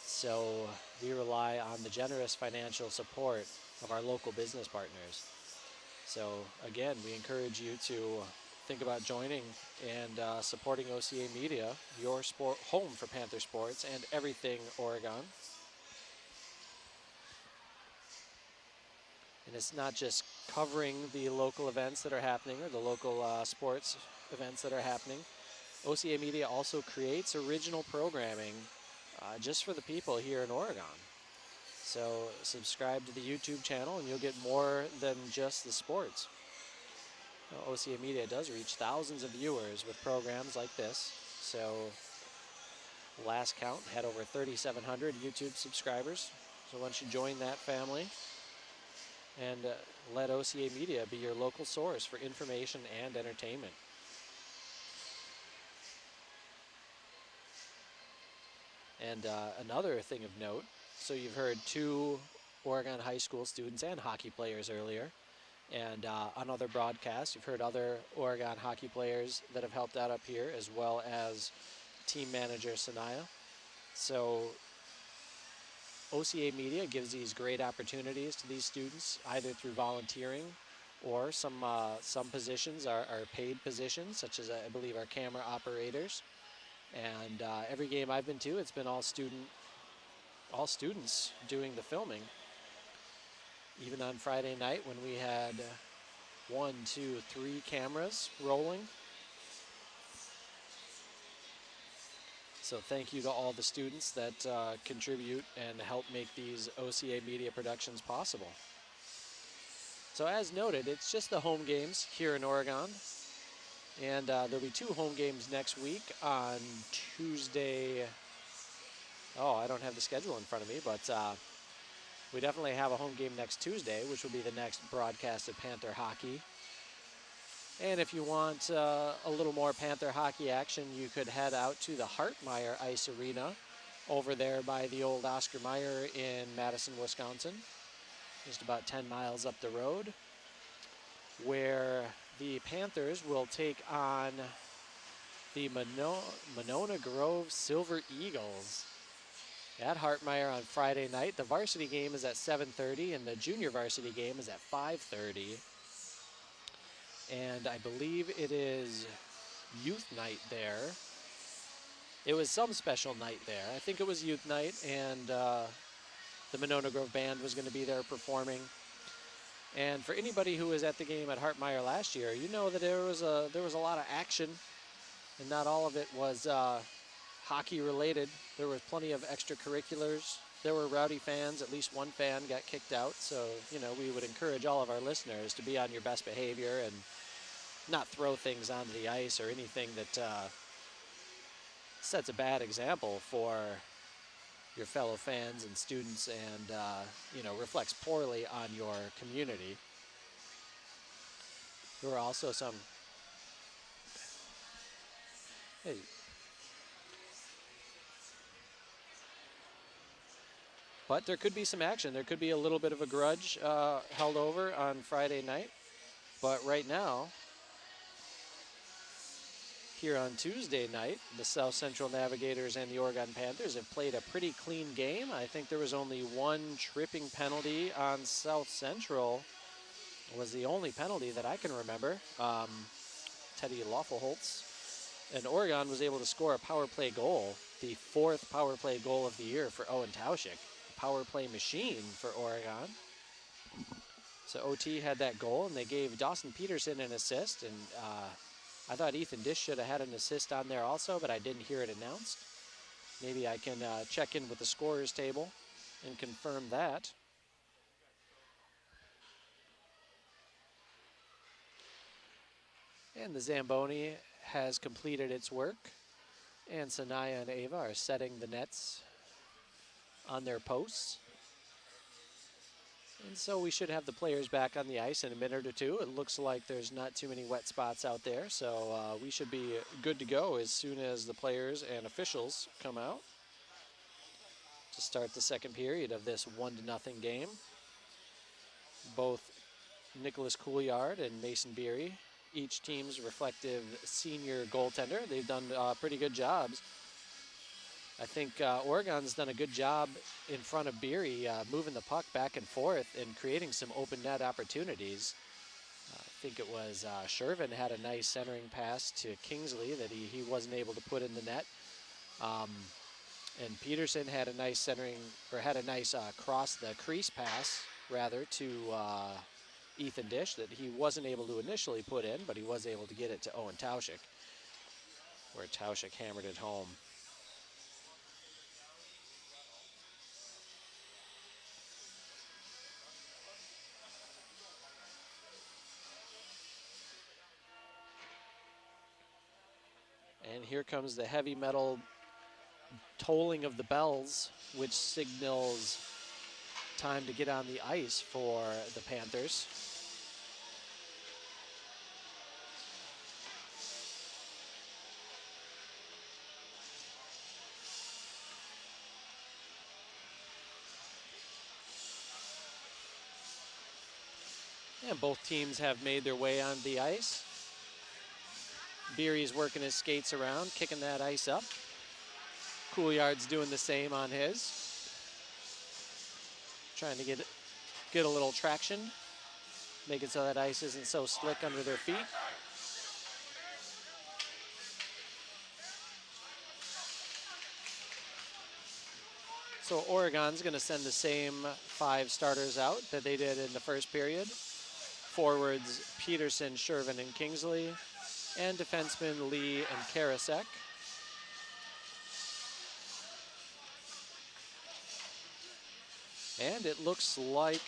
so we rely on the generous financial support of our local business partners. So again, we encourage you to think about joining and supporting OCA Media, your home for Panther sports and everything Oregon. And it's not just covering the local events that are happening or the local sports events that are happening. OCA Media also creates original programming just for the people here in Oregon. So subscribe to the YouTube channel and you'll get more than just the sports. OCA Media does reach thousands of viewers with programs like this. So last count had over 3,700 YouTube subscribers. So once you join that family, and let OCA Media be your local source for information and entertainment. And another thing of note, so you've heard two Oregon high school students and hockey players earlier, and on other broadcasts you've heard other Oregon hockey players that have helped out up here, as well as team manager Sanaya. So OCA Media gives these great opportunities to these students, either through volunteering or some positions are paid positions, such as I believe our camera operators. And every game I've been to, it's been all students doing the filming. Even on Friday night when we had 1, 2, 3 cameras rolling. So thank you to all the students that contribute and help make these OCA Media productions possible. So as noted, it's just the home games here in Oregon. And there'll be 2 home games next week on Tuesday. Oh, I don't have the schedule in front of me, but we definitely have a home game next Tuesday, which will be the next broadcast of Panther hockey. And if you want a little more Panther hockey action, you could head out to the Hartmeyer Ice Arena over there by the old Oscar Mayer in Madison, Wisconsin, just about 10 miles up the road, where the Panthers will take on the Monona Grove Silver Eagles at Hartmeyer on Friday night. The varsity game is at 7:30 and the junior varsity game is at 5:30. And I believe it is youth night there. it was some special night there. I think it was youth night, and the Monona Grove Band was going to be there performing. And for anybody who was at the game at Hartmeyer last year, you know that there was a lot of action, and not all of it was hockey related. There was plenty of extracurriculars. There were rowdy fans. At least one fan got kicked out. So, you know, we would encourage all of our listeners to be on your best behavior and not throw things onto the ice or anything that sets a bad example for your fellow fans and students and, you know, reflects poorly on your community. There were also some... Hey. But there could be some action. There could be a little bit of a grudge held over on Friday night. But right now, here on Tuesday night, the South Central Navigators and the Oregon Panthers have played a pretty clean game. I think there was only one tripping penalty on South Central. It was the only penalty that I can remember. Teddy Lawfulholtz. And Oregon was able to score a power play goal, the 4th power play goal of the year for Owen Tauschik. Power play machine for Oregon. So OT had that goal, and they gave Dawson Peterson an assist, and I thought Ethan Dish should have had an assist on there also, but I didn't hear it announced. Maybe I can check in with the scorers table and confirm that. And the Zamboni has completed its work, and Sanaya and Ava are setting the nets on their posts. And so we should have the players back on the ice in a minute or two. It looks like there's not too many wet spots out there, so we should be good to go as soon as the players and officials come out to start the second period of this 1-0 game. Both Nicholas Couillard and Mason Beery, each team's reflective senior goaltender. They've done pretty good jobs. I think Oregon's done a good job in front of Beery, moving the puck back and forth and creating some open net opportunities. I think it was Shervin had a nice centering pass to Kingsley that he wasn't able to put in the net. And Peterson had a nice cross the crease pass, rather, to Ethan Dish that he wasn't able to initially put in, but he was able to get it to Owen Tauschik, where Tauschik hammered it home. And here comes the heavy metal tolling of the bells, which signals time to get on the ice for the Panthers. And both teams have made their way on the ice. Beery's working his skates around, kicking that ice up. Couillard's doing the same on his. Trying to get a little traction, make it so that ice isn't so slick under their feet. So Oregon's going to send the same 5 starters out that they did in the first period. Forwards Peterson, Shervin, and Kingsley, and defensemen Lee and Karasek. And it looks like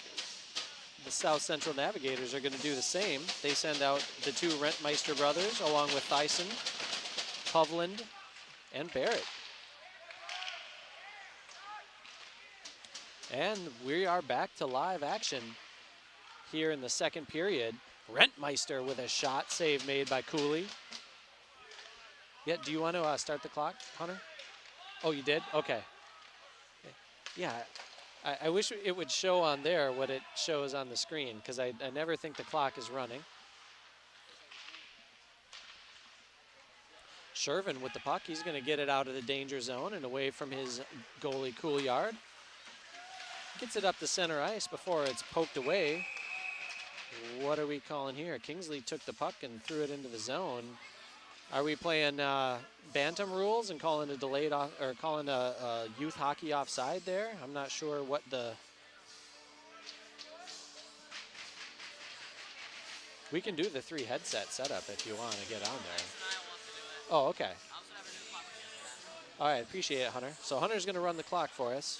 the South Central Navigators are going to do the same. They send out the 2 Rentmeister brothers along with Thyssen, Hovland, and Barrett. And we are back to live action here in the second period. Rentmeister with a shot, save made by Cooley. Yeah, do you want to start the clock, Hunter? Oh, you did? Okay. Yeah, I wish it would show on there what it shows on the screen, because I never think the clock is running. Shervin with the puck. He's going to get it out of the danger zone and away from his goalie, Couillard. Gets it up the center ice before it's poked away. What are we calling here? Kingsley took the puck and threw it into the zone. Are we playing bantam rules and calling a delayed off, or calling a youth hockey offside there? I'm not sure what the. We can do the 3 headset setup if you want to get on there. Oh, okay. All right, appreciate it, Hunter. So Hunter's going to run the clock for us.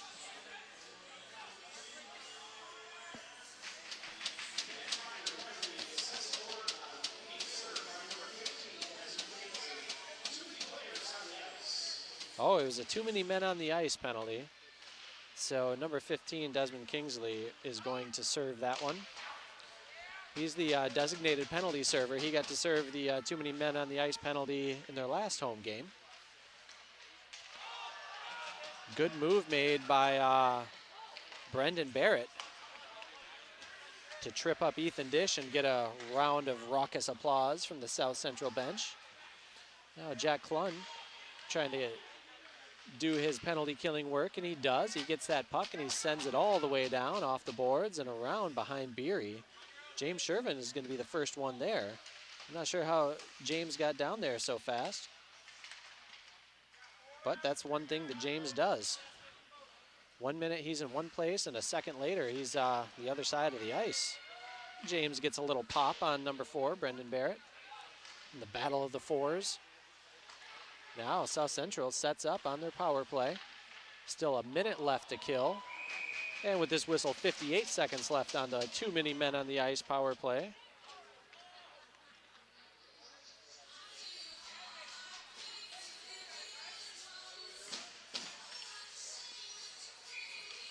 Oh, it was a too many men on the ice penalty. So number 15, Desmond Kingsley, is going to serve that one. He's the designated penalty server. He got to serve the too many men on the ice penalty in their last home game. Good move made by Brendan Barrett to trip up Ethan Dish and get a round of raucous applause from the South Central bench. Now Jack Klun trying to do his penalty killing work, and he does. He gets that puck and he sends it all the way down off the boards and around behind Beery. James Shervin is going to be the first one there. I'm not sure how James got down there so fast, but that's one thing that James does. 1 minute he's in one place, and a second later he's the other side of the ice. James gets a little pop on number 4, Brendan Barrett, in the battle of the fours. Now South Central sets up on their power play. Still a minute left to kill. And with this whistle, 58 seconds left on the too many men on the ice power play.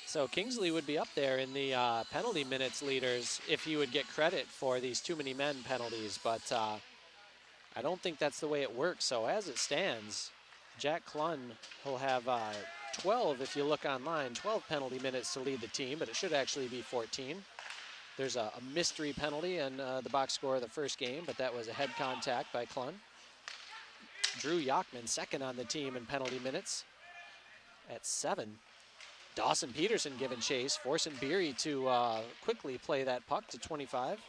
So Kingsley would be up there in the penalty minutes leaders if he would get credit for these too many men penalties, but I don't think that's the way it works. So as it stands, Jack Klun will have 12, if you look online, 12 penalty minutes to lead the team, but it should actually be 14. There's a mystery penalty in the box score of the first game, but that was a head contact by Klun. Drew Yachman, second on the team in penalty minutes at 7. Dawson Peterson giving chase, forcing Beery to quickly play that puck to 25.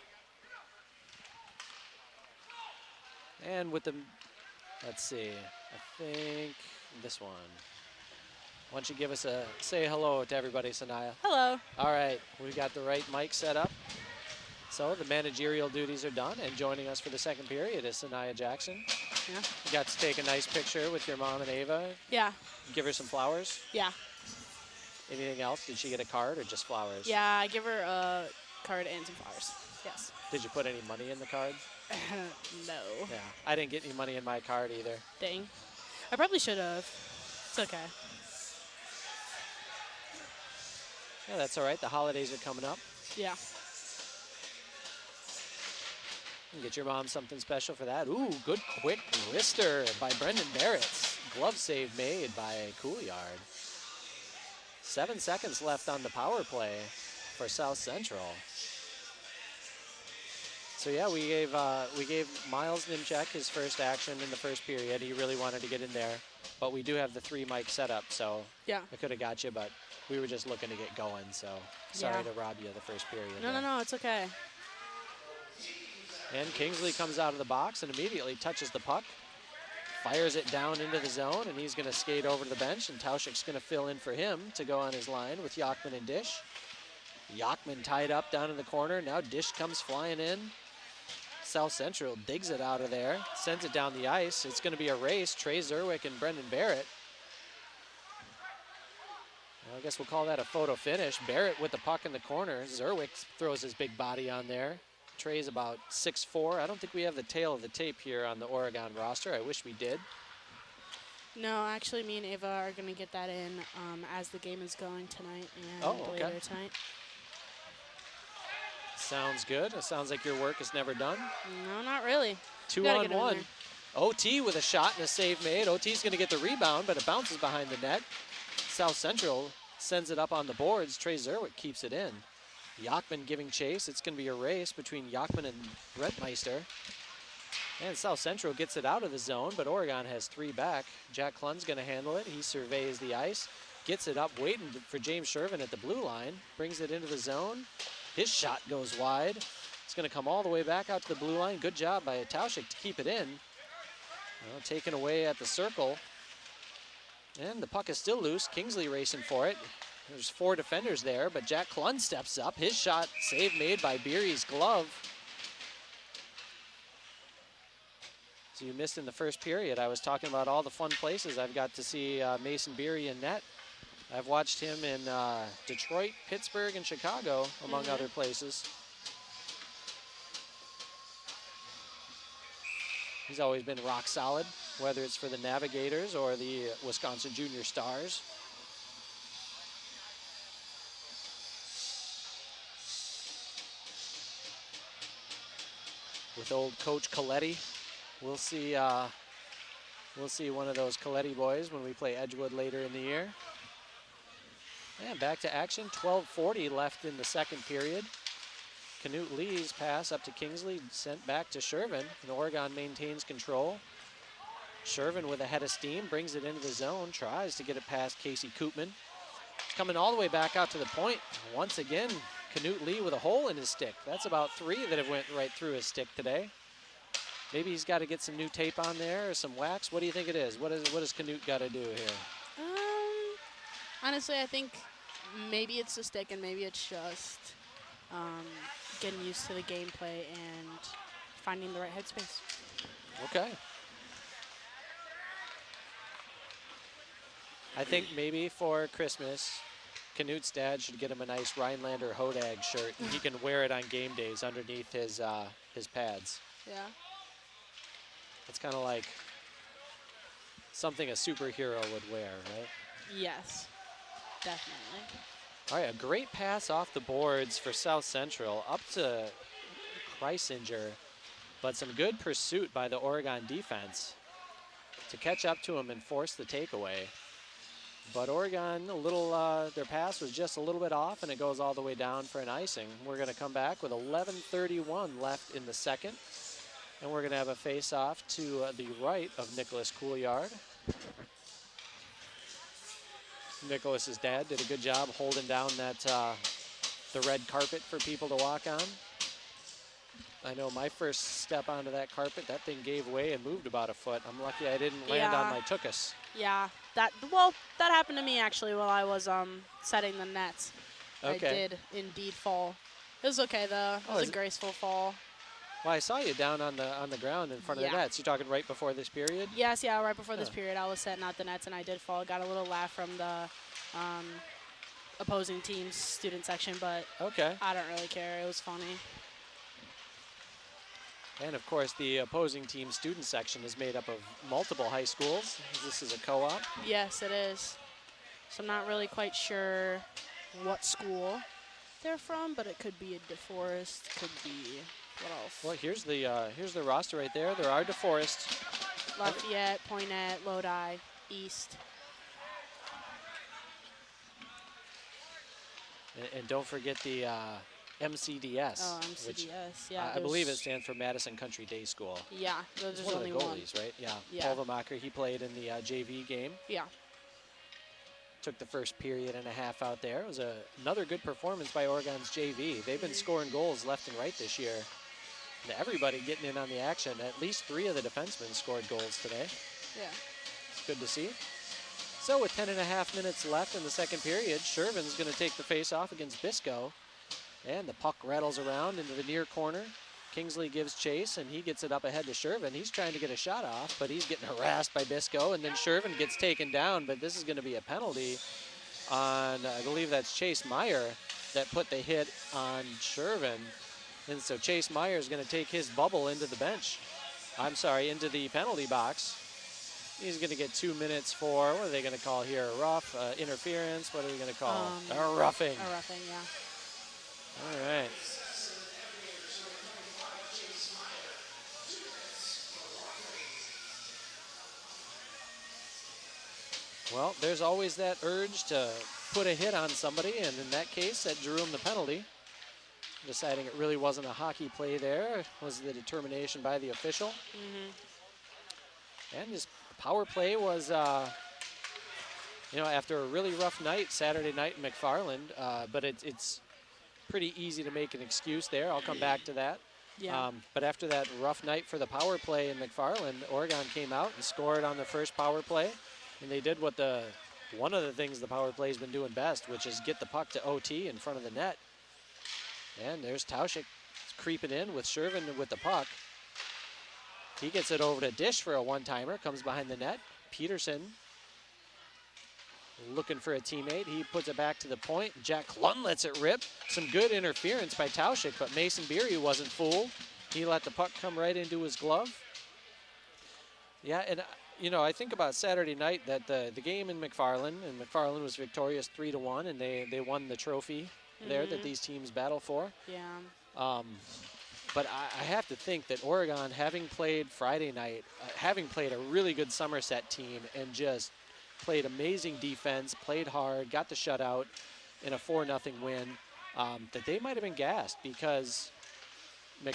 And with the, let's see, I think this one. Why don't you give us a say hello to everybody, Sanaya? Hello. All right, we've got the right mic set up. So the managerial duties are done, and joining us for the second period is Sanaya Jackson. Yeah. You got to take a nice picture with your mom and Ava. Yeah. Give her some flowers. Yeah. Anything else? Did she get a card or just flowers? Yeah, I give her a card and some flowers. Yes. Did you put any money in the card? No. Yeah, I didn't get any money in my card either. Dang. I probably should have. It's okay. Yeah, that's all right. The holidays are coming up. Yeah. You can get your mom something special for that. Ooh, good quick wrister by Brendan Barrett. Glove save made by Couillard. 7 seconds left on the power play for South Central. So yeah, we gave Miles Nimchek his first action in the first period. He really wanted to get in there, but we do have the 3 mic setup, so Yeah. I could have got you, but we were just looking to get going. So sorry to rob you of the first period. No, it's okay. And Kingsley comes out of the box and immediately touches the puck, fires it down into the zone, and he's going to skate over to the bench, and Tauschik's going to fill in for him to go on his line with Yachman and Dish. Yachman tied up down in the corner. Now Dish comes flying in. South Central digs it out of there, sends it down the ice. It's going to be a race. Trey Zerwick and Brendan Barrett. Well, I guess we'll call that a photo finish. Barrett with the puck in the corner. Zerwick throws his big body on there. Trey's about 6'4". I don't think we have the tail of the tape here on the Oregon roster. I wish we did. No, actually, me and Ava are going to get that in as the game is going tonight and later tonight. Sounds good. It sounds like your work is never done. No, not really. 2-on-1. OT with a shot and a save made. OT's going to get the rebound, but it bounces behind the net. South Central sends it up on the boards. Trey Zerwick keeps it in. Yachman giving chase. It's going to be a race between Yachman and Brettmeister. And South Central gets it out of the zone, but Oregon has 3 back. Jack Klun's going to handle it. He surveys the ice, gets it up, waiting for James Shervin at the blue line, brings it into the zone. His shot goes wide. It's going to come all the way back out to the blue line. Good job by Tauschik to keep it in. Well, taken away at the circle. And the puck is still loose. Kingsley racing for it. There's 4 defenders there, but Jack Klund steps up. His shot, save made by Beery's glove. So you missed in the first period. I was talking about all the fun places I've got to see Mason Beery in net. I've watched him in Detroit, Pittsburgh, and Chicago, among other places. He's always been rock solid, whether it's for the Navigators or the Wisconsin Junior Stars. With old Coach Coletti, we'll see one of those Coletti boys when we play Edgewood later in the year. And back to action, 12:40 left in the second period. Knut Lee's pass up to Kingsley, sent back to Shervin, and Oregon maintains control. Shervin with a head of steam, brings it into the zone, tries to get it past Casey Koopman. It's coming all the way back out to the point. Once again, Knut Lee with a hole in his stick. That's about 3 that have went right through his stick today. Maybe he's got to get some new tape on there or some wax. What do you think it is? What does Knut got to do here? Honestly, I think maybe it's the stick and maybe it's just getting used to the gameplay and finding the right headspace. Okay. I think maybe for Christmas, Knut's dad should get him a nice Rhinelander Hodag shirt, and he can wear it on game days underneath his pads. Yeah. It's kind of like something a superhero would wear, right? Yes, definitely. All right, a great pass off the boards for South Central up to Kreisinger, but some good pursuit by the Oregon defense to catch up to him and force the takeaway. But Oregon, their pass was just a little bit off, and it goes all the way down for an icing. We're going to come back with 11:31 left in the second, and we're going to have a face-off to the right of Nicholas Couillard. Nicholas's dad did a good job holding down that the red carpet for people to walk on. I know my first step onto that carpet, that thing gave way and moved about a foot. I'm lucky I didn't land on my tuchus. Yeah, that happened to me actually while I was setting the nets. Okay. I did indeed fall. It was okay though. It was a graceful fall. Well, I saw you down on the ground in front of the nets. You talking right before this period? Yes, yeah, right before this period. I was setting out the nets and I did fall. Got a little laugh from the opposing team's student section, but I don't really care. It was funny. And of course, the opposing team student section is made up of multiple high schools. This is a co-op. Yes, it is. So I'm not really quite sure what school they're from, but it could be a DeForest, could be what else? Well, here's the roster right there. There are DeForest, Lafayette, Poynette, Lodi, East. And don't forget the MCDS. Oh, MCDS, which yeah. I believe it stands for Madison Country Day School. Yeah, there's one of the only goalies, one. right? Yeah. Yeah. Paul Vamacher, he played in the JV game. Yeah. Took the first period and a half out there. It was another good performance by Oregon's JV. They've been scoring goals left and right this year. And everybody getting in on the action. At least 3 of the defensemen scored goals today. Yeah. It's good to see. So with 10.5 minutes left in the second period, Shervin's going to take the face-off against Bisco. And the puck rattles around into the near corner. Kingsley gives chase, and he gets it up ahead to Shervin. He's trying to get a shot off, but he's getting harassed by Bisco, and then Shervin gets taken down, but this is going to be a penalty on, I believe that's Chase Meyer that put the hit on Shervin. And so Chase Meyer is going to take his bubble into the bench. I'm sorry, into the penalty box. He's going to get 2 minutes for, what are they going to call here? Rough, interference, what are we going to call? A roughing. A roughing, yeah. All right. Well, there's always that urge to put a hit on somebody, and in that case, that drew him the penalty. Deciding it really wasn't a hockey play there was the determination by the official. And his power play was, after a really rough night, Saturday night in McFarland, but it's pretty easy to make an excuse there. I'll come back to that. Yeah. But after that rough night for the power play in McFarland, Oregon came out and scored on the first power play. And they did what one of the things the power play has been doing best, which is get the puck to OT in front of the net. And there's Tauschik creeping in with Shervin with the puck. He gets it over to Dish for a one-timer, comes behind the net. Peterson looking for a teammate. He puts it back to the point. Jack Klun lets it rip. Some good interference by Tauschik, but Mason Beery wasn't fooled. He let the puck come right into his glove. Yeah, and I think about Saturday night that the game in McFarland, and McFarland was victorious 3-1, and they won the trophy there that these teams battle for. Yeah. But I have to think that Oregon, having played Friday night, having played a really good Somerset team and just played amazing defense, played hard, got the shutout in a 4-0 win, that they might have been gassed because I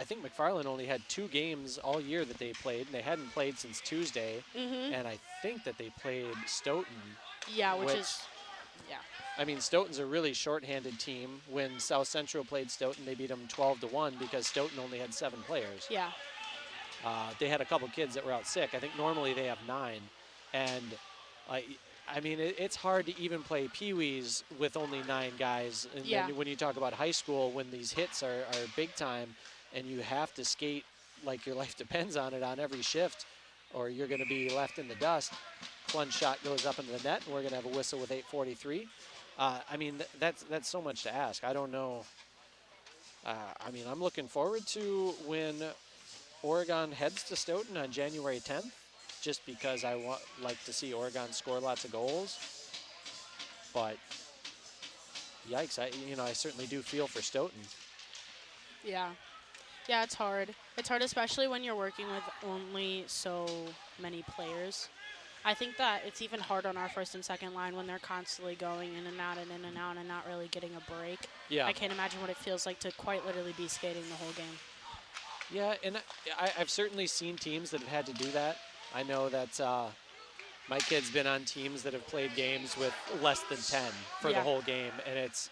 think McFarland only had 2 games all year that they played, and they hadn't played since Tuesday. And I think that they played Stoughton. Yeah, which is, yeah. I mean, Stoughton's a really shorthanded team. When South Central played Stoughton, they beat them 12-1 because Stoughton only had 7 players. Yeah. They had a couple kids that were out sick. I think normally they have 9. And I mean, it's hard to even play peewees with only 9 guys. And then when you talk about high school, when these hits are big time and you have to skate like your life depends on it on every shift, or you're going to be left in the dust. One shot goes up into the net, and we're going to have a whistle with 8:43. I mean, that's so much to ask. I don't know. I mean, I'm looking forward to when Oregon heads to Stoughton on January 10th, just because I like to see Oregon score lots of goals. But yikes, I certainly do feel for Stoughton. Yeah. Yeah, it's hard. It's hard, especially when you're working with only so many players. I think that it's even hard on our first and second line when they're constantly going in and out and in and out and not really getting a break. Yeah. I can't imagine what it feels like to quite literally be skating the whole game. Yeah, and I've certainly seen teams that have had to do that. I know that my kid's been on teams that have played games with less than 10 for the whole game, and it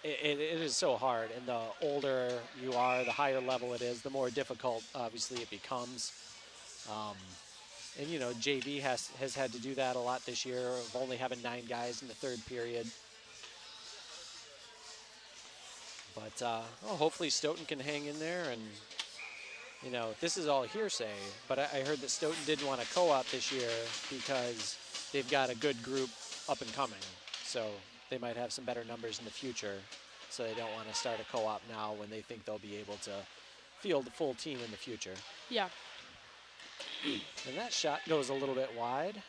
is so hard. And the older you are, the higher level it is, the more difficult, obviously, it becomes. And, JV has had to do that a lot this year, of only having 9 guys in the third period. But hopefully Stoughton can hang in there. And, this is all hearsay, but I heard that Stoughton didn't want a co-op this year because they've got a good group up and coming. So they might have some better numbers in the future. So they don't want to start a co-op now when they think they'll be able to field a full team in the future. Yeah. And that shot goes a little bit wide.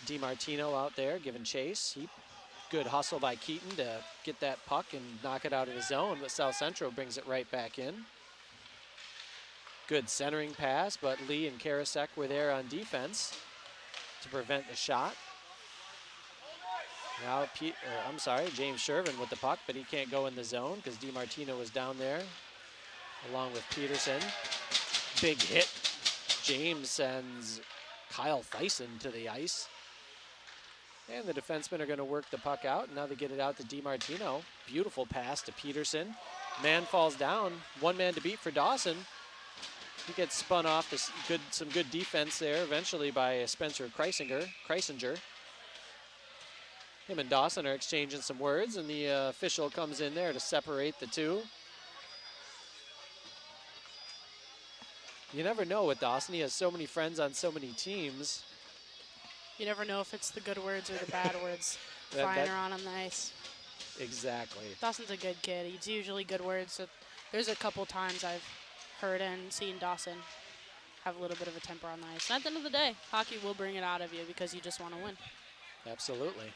DiMartino out there giving chase. Good hustle by Keaton to get that puck and knock it out of the zone, but South Central brings it right back in. Good centering pass, but Lee and Karasek were there on defense to prevent the shot. Now, James Shervin with the puck, but he can't go in the zone because DiMartino was down there along with Peterson. Big hit. James sends Kyle Thyssen to the ice. And the defensemen are going to work the puck out. And now they get it out to DiMartino. Beautiful pass to Peterson. Man falls down. 1 man to beat for Dawson. He gets spun off to some good defense there eventually by Spencer Kreisinger. Him and Dawson are exchanging some words, and the official comes in there to separate the two. You never know with Dawson. He has so many friends on so many teams. You never know if it's the good words or the bad words flying around on the ice. Exactly. Dawson's a good kid. He's usually good words. So there's a couple times I've heard and seen Dawson have a little bit of a temper on the ice. And at the end of the day, hockey will bring it out of you because you just want to win. Absolutely.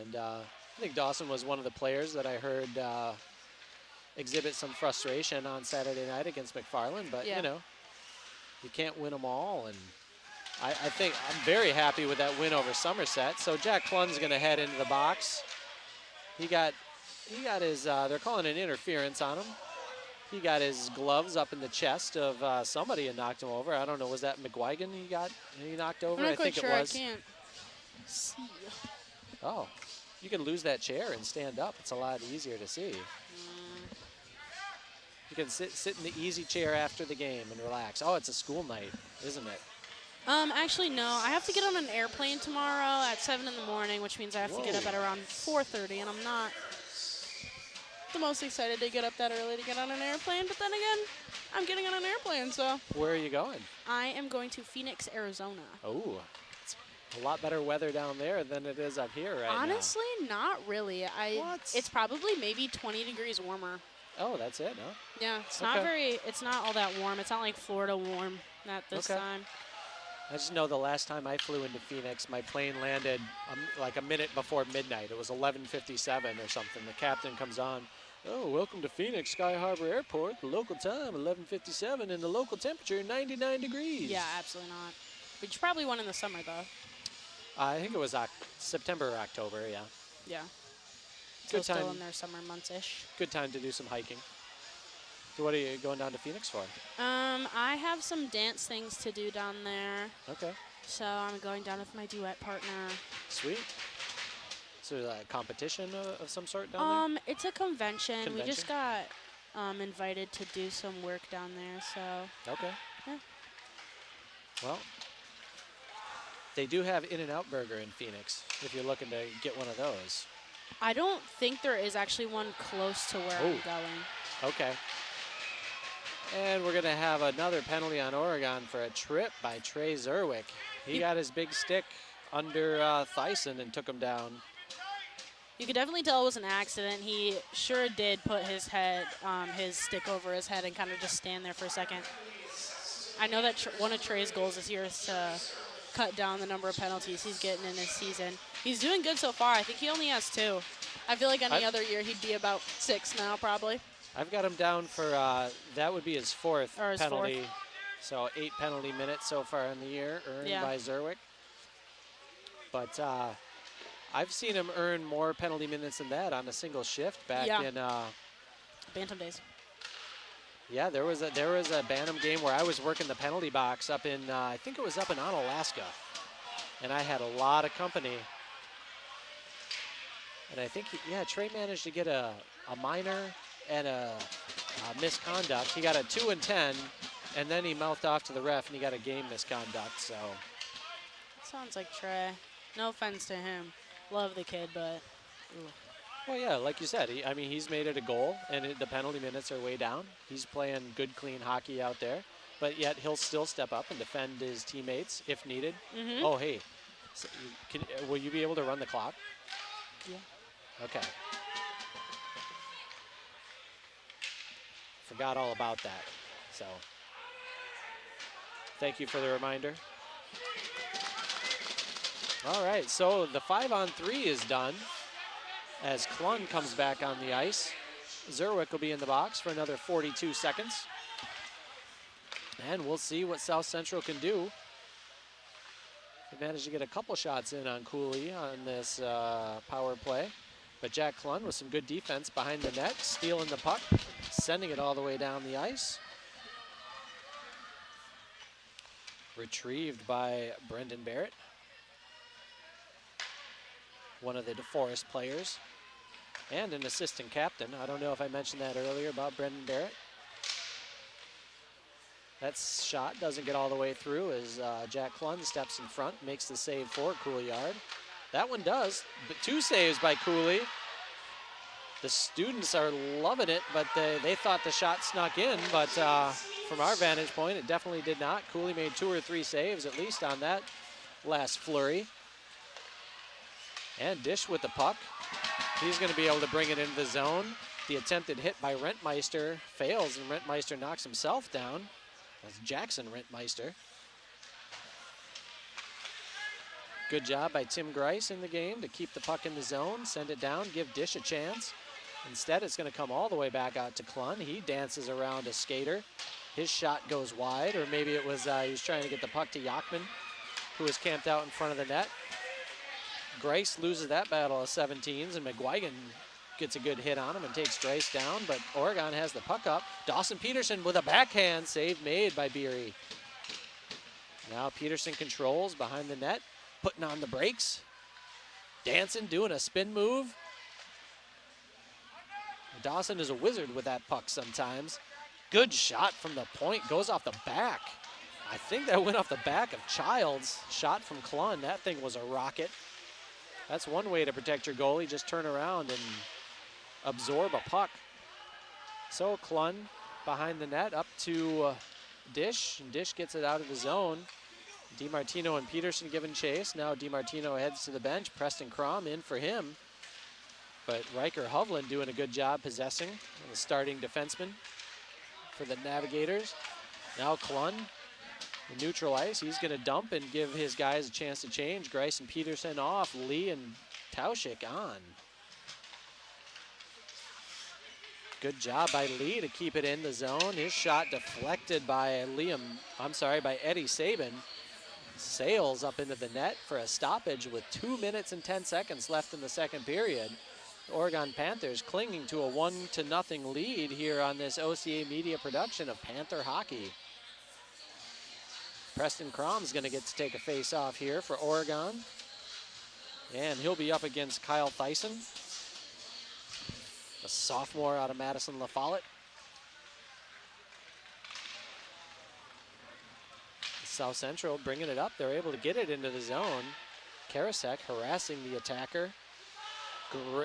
And I think Dawson was one of the players that I heard exhibit some frustration on Saturday night against McFarland, but you can't win them all. And I think I'm very happy with that win over Somerset. So Jack Klun's going to head into the box. He got his, they're calling an interference on him. He got his gloves up in the chest of somebody and knocked him over. I don't know, was that McGuigan he knocked over? I'm not I think quite sure. it was. I can't see. Oh, you can lose that chair and stand up. It's a lot easier to see. You can sit in the easy chair after the game and relax. Oh, it's a school night, isn't it? Actually, no. I have to get on an airplane tomorrow at 7 in the morning, which means I have to get up at around 4:30, and I'm not the most excited to get up that early to get on an airplane. But then again, I'm getting on an airplane, so. Where are you going? I am going to Phoenix, Arizona. Oh, it's a lot better weather down there than it is up here right Honestly, not really. What? It's probably maybe 20 degrees warmer. now. Oh, that's it, huh? Yeah, it's Okay. it's not all that warm. It's not like Florida warm at this Okay. time. I just know the last time I flew into Phoenix, my plane landed like a minute before midnight. It was 11:57 or something. The captain comes on. Oh, welcome to Phoenix Sky Harbor Airport. The local time, 11:57, and the local temperature, 99 degrees. Yeah, absolutely not. But you probably won in the summer, though. I think it was September or October, yeah. Yeah. Good Still time. in their summer months-ish. Good time to do some hiking. So what are you going down to Phoenix for? I have some dance things to do down there. Okay, So I'm going down with my duet partner. sweet. So a competition of some sort down It's a convention. We just Convention? got invited to do some work down there, so there? Okay. yeah. Well, they do have In-N-Out Burger in Phoenix if you're looking to get one of those. I don't think there is actually one close to where I'm Oh. going. Okay. And we're going to have another penalty on Oregon for a trip by Trey Zerwick. He got his big stick under Thyssen and took him down. You could definitely tell it was an accident. He sure did put his head, his stick over his head and kind of just stand there for a second. I know that one of Trey's goals this year is to cut down the number of penalties he's getting in his season. He's doing good so far. I think he only has 2. I feel like any other year he'd be about 6 now, probably. I've got him down for, that would be his 4th Or his penalty. 4th. So 8 penalty minutes so far in the year earned Yeah. by Zerwick. But I've seen him earn more penalty minutes than that on a single shift back Yeah. in Bantam days. yeah, there was a Bantam game where I was working the penalty box up in I think it was up in Onalaska, and I had a lot of company. And I think Trey managed to get a minor and a misconduct. He got a 2 and 10, and then he mouthed off to the ref and he got a game misconduct. So Sounds like Trey. No offense to him. Love the kid, but ooh. well, yeah, like you said, he's made it a goal, and the penalty minutes are way down. He's playing good, clean hockey out there, but yet he'll still step up and defend his teammates if needed. Oh, hey, so will you be able to run the clock? Yeah. Okay. Forgot all about that. So thank you for the reminder. All right, so the 5-on-3 is done as Klun comes back on the ice. Zerwick will be in the box for another 42 seconds. And we'll see what South Central can do. They managed to get a couple shots in on Cooley on this power play. But Jack Klun with some good defense behind the net, stealing the puck, sending it all the way down the ice. Retrieved by Brendan Barrett, one of the DeForest players, and an assistant captain. I don't know if I mentioned that earlier about Brendan Barrett. That shot doesn't get all the way through as Jack Klun steps in front, makes the save for Couillard. That one does, but 2 saves by Cooley. The students are loving it, but they thought the shot snuck in, but from our vantage point, it definitely did not. Cooley made 2 or 3 saves, at least on that last flurry. And Dish with the puck. He's going to be able to bring it into the zone. The attempted hit by Rentmeister fails, and Rentmeister knocks himself down. That's Jackson Rentmeister. Good job by Tim Grice in the game to keep the puck in the zone, send it down, give Dish a chance. Instead, it's going to come all the way back out to Klun. He dances around a skater. His shot goes wide, or maybe it was he was trying to get the puck to Yachman, who was camped out in front of the net. Grice loses that battle of 17s, and McGuigan gets a good hit on him and takes Grice down, but Oregon has the puck up. Dawson Peterson with a backhand save made by Beery. Now Peterson controls behind the net, putting on the brakes, dancing, doing a spin move. Dawson is a wizard with that puck sometimes. Good shot from the point, goes off the back. I think that went off the back of Childs. Shot from Klun, that thing was a rocket. That's one way to protect your goalie, just turn around and absorb a puck. So Klun behind the net up to Dish, and Dish gets it out of the zone. DiMartino and Peterson giving chase. Now DiMartino heads to the bench. Preston Crom in for him. But Riker Hovland doing a good job possessing, the starting defenseman for the Navigators. Now Klun, the neutral ice. He's going to dump and give his guys a chance to change. Grice and Peterson off. Lee and Tauschik on. Good job by Lee to keep it in the zone. His shot deflected by by Eddie Sabin. Sails up into the net for a stoppage with 2 minutes and 10 seconds left in the second period. Oregon Panthers clinging to a 1-0 lead here on this OCA Media production of Panther Hockey. Preston Crom's going to get to take a face-off here for Oregon. And he'll be up against Kyle Thyssen, a sophomore out of Madison La Follette. South Central bringing it up. They're able to get it into the zone. Karasek harassing the attacker.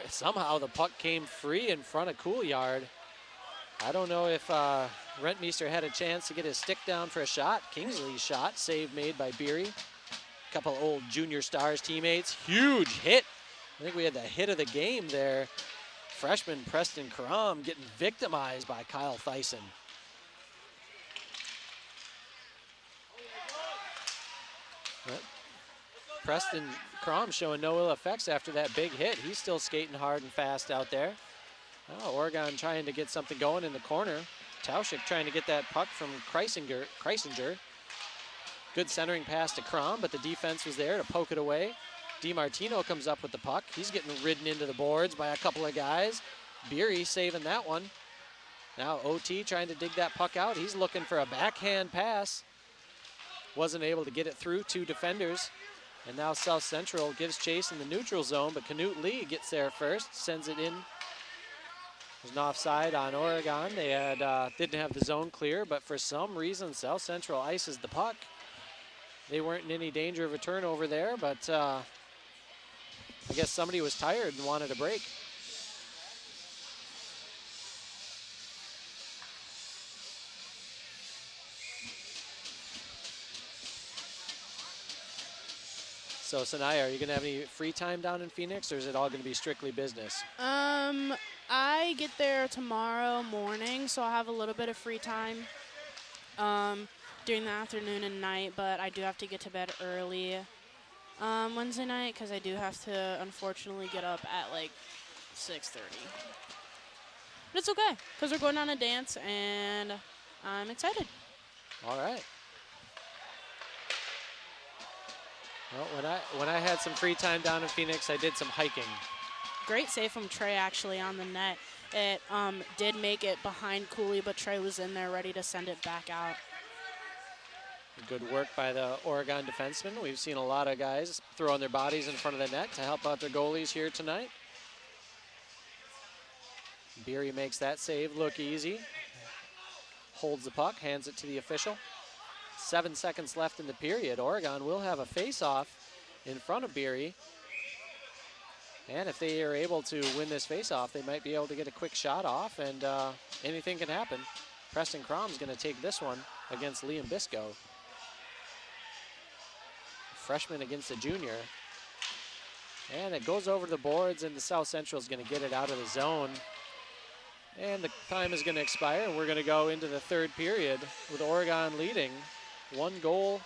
Somehow the puck came free in front of Couillard. I don't know if Rentmeester had a chance to get his stick down for a shot. Kingsley's shot, save made by Beery. A couple old Junior Stars teammates. Huge hit. I think we had the hit of the game there. Freshman Preston Crom getting victimized by Kyle Thyssen. But Preston Crom showing no ill effects after that big hit. He's still skating hard and fast out there. Oh, Oregon trying to get something going in the corner. Tauschik trying to get that puck from Kreisinger. Good centering pass to Crom, but the defense was there to poke it away. DiMartino comes up with the puck. He's getting ridden into the boards by a couple of guys. Beery saving that one. Now OT trying to dig that puck out. He's looking for a backhand pass. Wasn't able to get it through two defenders. And now South Central gives chase in the neutral zone, but Canute Lee gets there first, sends it in. There's an offside on Oregon. They didn't have the zone clear, but for some reason South Central ices the puck. They weren't in any danger of a turnover there, but I guess somebody was tired and wanted a break. So, Sanaya, are you going to have any free time down in Phoenix, or is it all going to be strictly business? I get there tomorrow morning, so I'll have a little bit of free time during the afternoon and night, but I do have to get to bed early Wednesday night because I do have to, unfortunately, get up at, like, 6:30. But it's okay because we're going on a dance, and I'm excited. All right. Well, when I had some free time down in Phoenix, I did some hiking. Great save from Trey, actually, on the net. It did make it behind Cooley, but Trey was in there ready to send it back out. Good work by the Oregon defensemen. We've seen a lot of guys throwing their bodies in front of the net to help out their goalies here tonight. Beery makes that save look easy. Holds the puck, hands it to the official. 7 seconds left in the period. Oregon will have a face-off in front of Beery. And if they are able to win this face-off, they might be able to get a quick shot off, and anything can happen. Preston Crom's going to take this one against Liam Bisco. Freshman against a junior. And it goes over the boards, and the South Central is going to get it out of the zone. And the time is going to expire, and we're going to go into the third period with Oregon leading 1-0.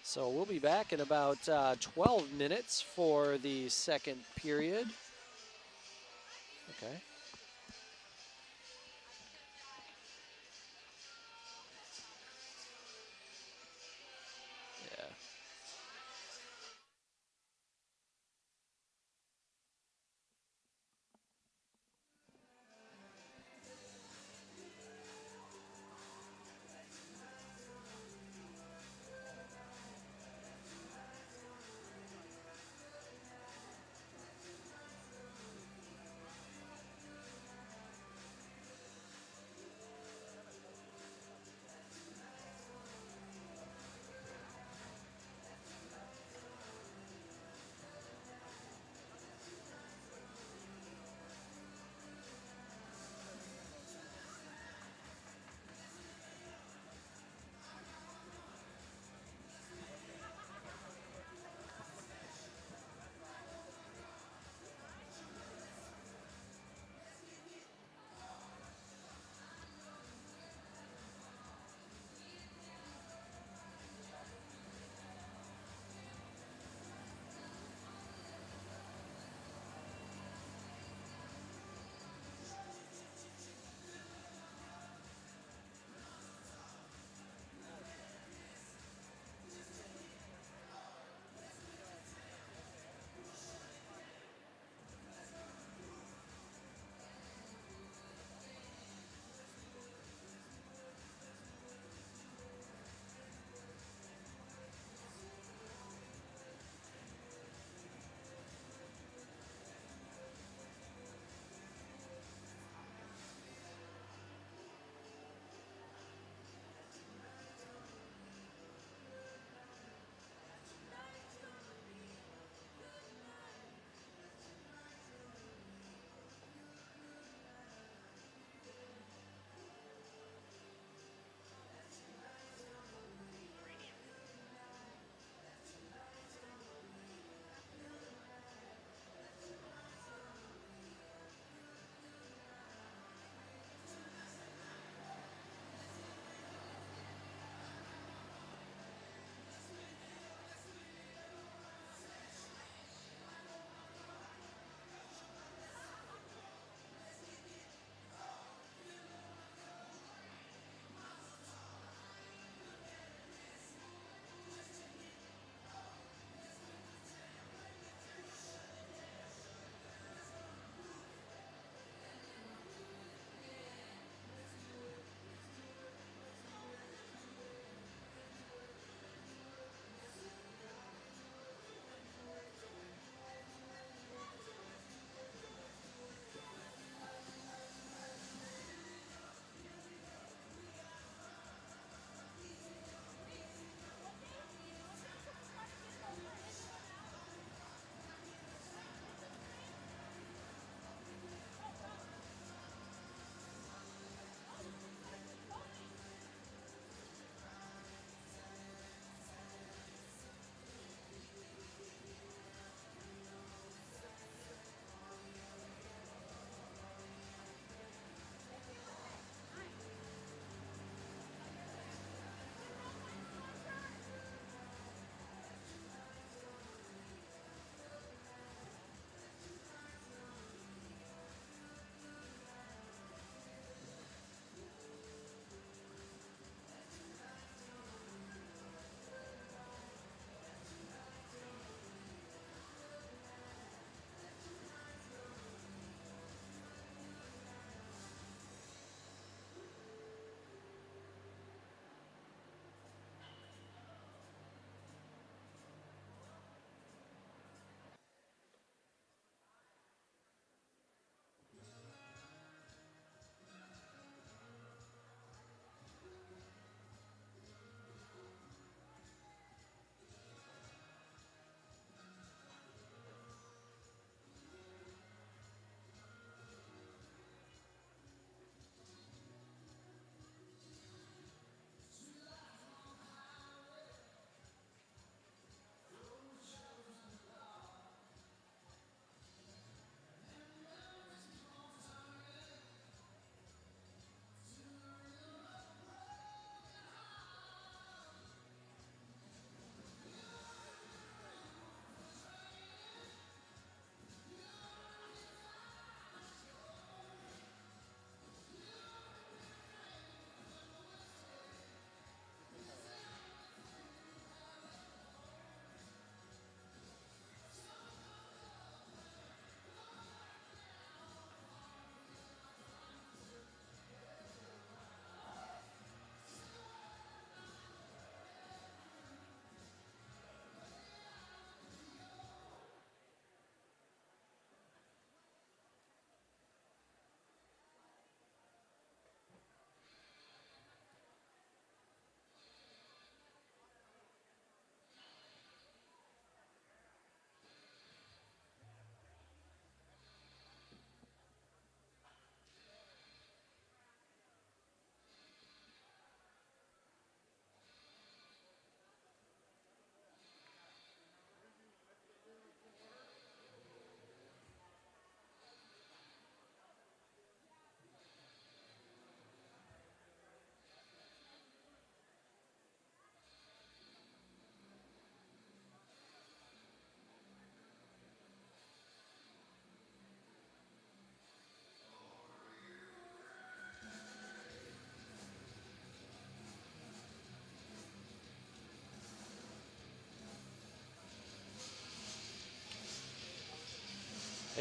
So we'll be back in about 12 minutes for the second period. Okay. Yeah.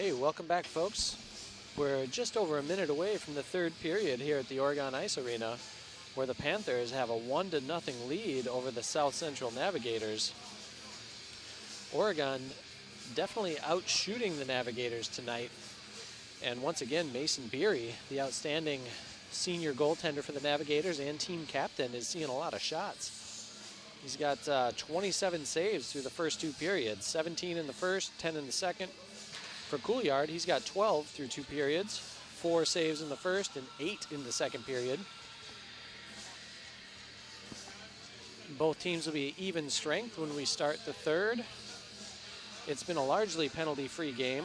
Hey, welcome back, folks. We're just over a minute away from the third period here at the Oregon Ice Arena, where the Panthers have a 1-0 lead over the South Central Navigators. Oregon definitely out shooting the Navigators tonight. And once again, Mason Beery, the outstanding senior goaltender for the Navigators and team captain, is seeing a lot of shots. He's got 27 saves through the first two periods, 17 in the first, 10 in the second. For Couillard, he's got 12 through two periods, 4 saves in the first and 8 in the second period. Both teams will be even strength when we start the third. It's been a largely penalty-free game.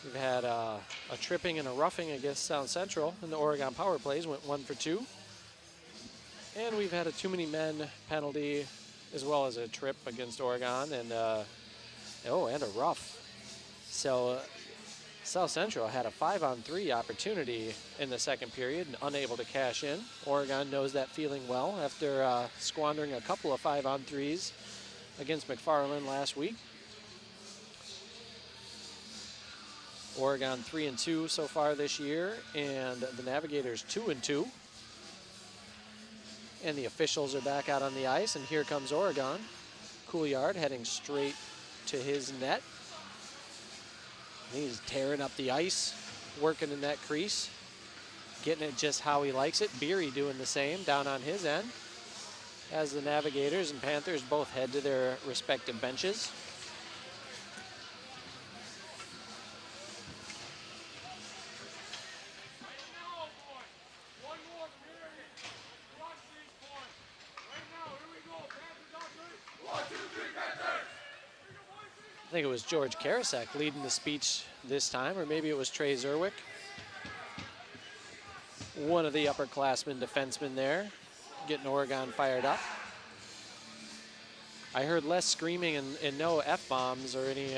We've had a tripping and a roughing against South Central, and the Oregon power plays went 1 for 2. And we've had a too many men penalty, as well as a trip against Oregon, and and a rough. So South Central had a 5-on-3 opportunity in the second period and unable to cash in. Oregon knows that feeling well after squandering a couple of 5-on-3s against McFarland last week. Oregon 3-2 so far this year, and the Navigators 2-2. And the officials are back out on the ice, and here comes Oregon. Couillard heading straight to his net. He's tearing up the ice, working in that crease, getting it just how he likes it. Beery doing the same down on his end, as the Navigators and Panthers both head to their respective benches. I think it was George Karasek leading the speech this time, or maybe it was Trey Zerwick. One of the upperclassmen defensemen there, getting Oregon fired up. I heard less screaming and no F-bombs or any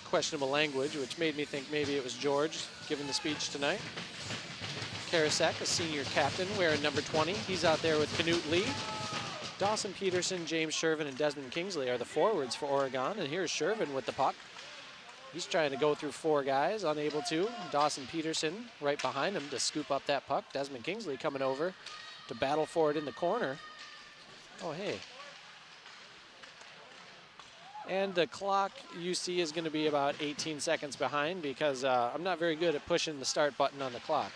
questionable language, which made me think maybe it was George giving the speech tonight. Karasek, a senior captain, wearing number 20. He's out there with Knut Lee. Dawson Peterson, James Shervin, and Desmond Kingsley are the forwards for Oregon, and here's Shervin with the puck. He's trying to go through 4 guys, unable to. Dawson Peterson right behind him to scoop up that puck. Desmond Kingsley coming over to battle for it in the corner. Oh, hey. And the clock, you see, is going to be about 18 seconds behind because I'm not very good at pushing the start button on the clock.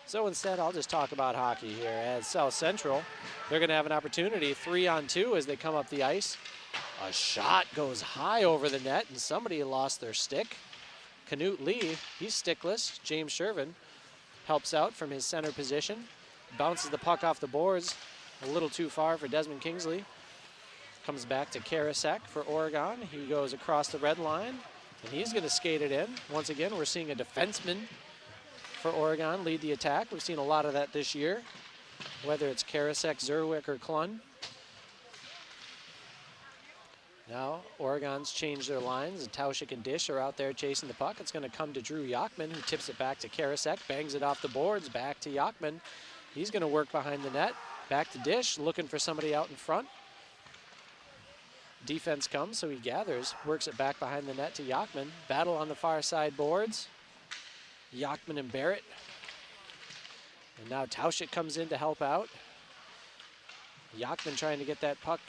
So instead, I'll just talk about hockey here. As South Central, they're going to have an opportunity 3-on-2 as they come up the ice. A shot goes high over the net, and somebody lost their stick. Knut Lee, he's stickless. James Shervin helps out from his center position. Bounces the puck off the boards a little too far for Desmond Kingsley. Comes back to Karasek for Oregon. He goes across the red line, and he's going to skate it in. Once again, we're seeing a defenseman for Oregon lead the attack. We've seen a lot of that this year, whether it's Karasek, Zerwick, or Klun. Now Oregon's changed their lines, and Tauschik and Dish are out there chasing the puck. It's going to come to Drew Yachman, who tips it back to Karasek, bangs it off the boards, back to Yachman. He's going to work behind the net, back to Dish, looking for somebody out in front. Defense comes, so he gathers, works it back behind the net to Yachman. Battle on the far side boards. Yachman and Barrett. And now Tauschik comes in to help out. Yachman trying to get that puck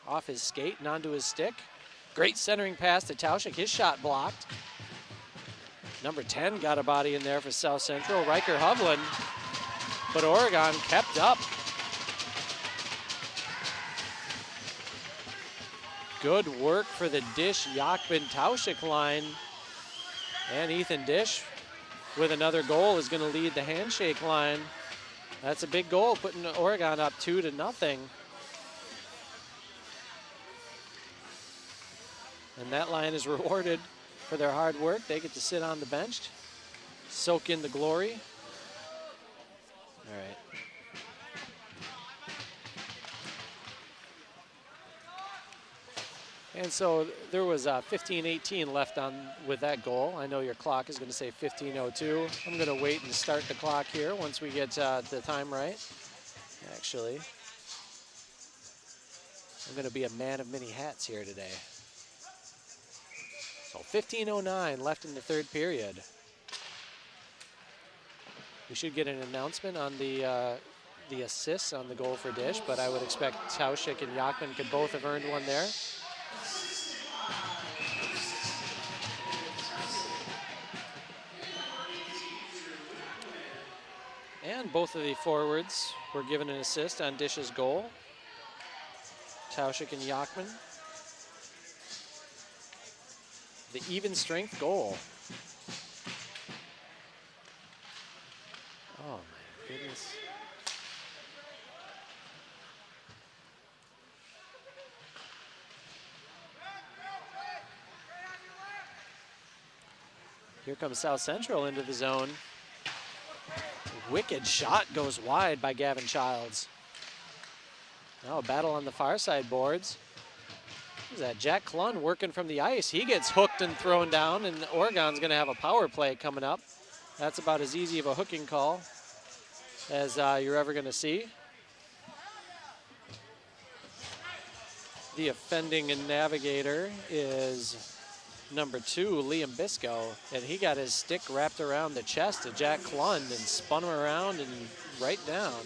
off his skate and onto his stick. Great centering pass to Tauschik. His shot blocked. Number 10 got a body in there for South Central. Riker Hovland. But Oregon kept up. Good work for the Dish, Yachman, Tauschik line. And Ethan Dish with another goal is going to lead the handshake line. That's a big goal, putting Oregon up 2-0. And that line is rewarded for their hard work. They get to sit on the bench, soak in the glory. All right. And so there was 15:18 left on with that goal. I know your clock is going to say 15:02. I'm going to wait and start the clock here once we get the time right. Actually, I'm going to be a man of many hats here today. So 15:09 left in the third period. We should get an announcement on the assists on the goal for Dish, but I would expect Tauschik and Yakman could both have earned one there. And both of the forwards were given an assist on Dish's goal. Tauschik and Yakman. The even strength goal. Oh my goodness. Here comes South Central into the zone. Wicked shot goes wide by Gavin Childs. Now a battle on the far side boards. Who's that? Jack Clun working from the ice. He gets hooked and thrown down, and Oregon's going to have a power play coming up. That's about as easy of a hooking call as you're ever going to see. The offending navigator is number 2, Liam Bisco, and he got his stick wrapped around the chest of Jack Clun and spun him around and right down.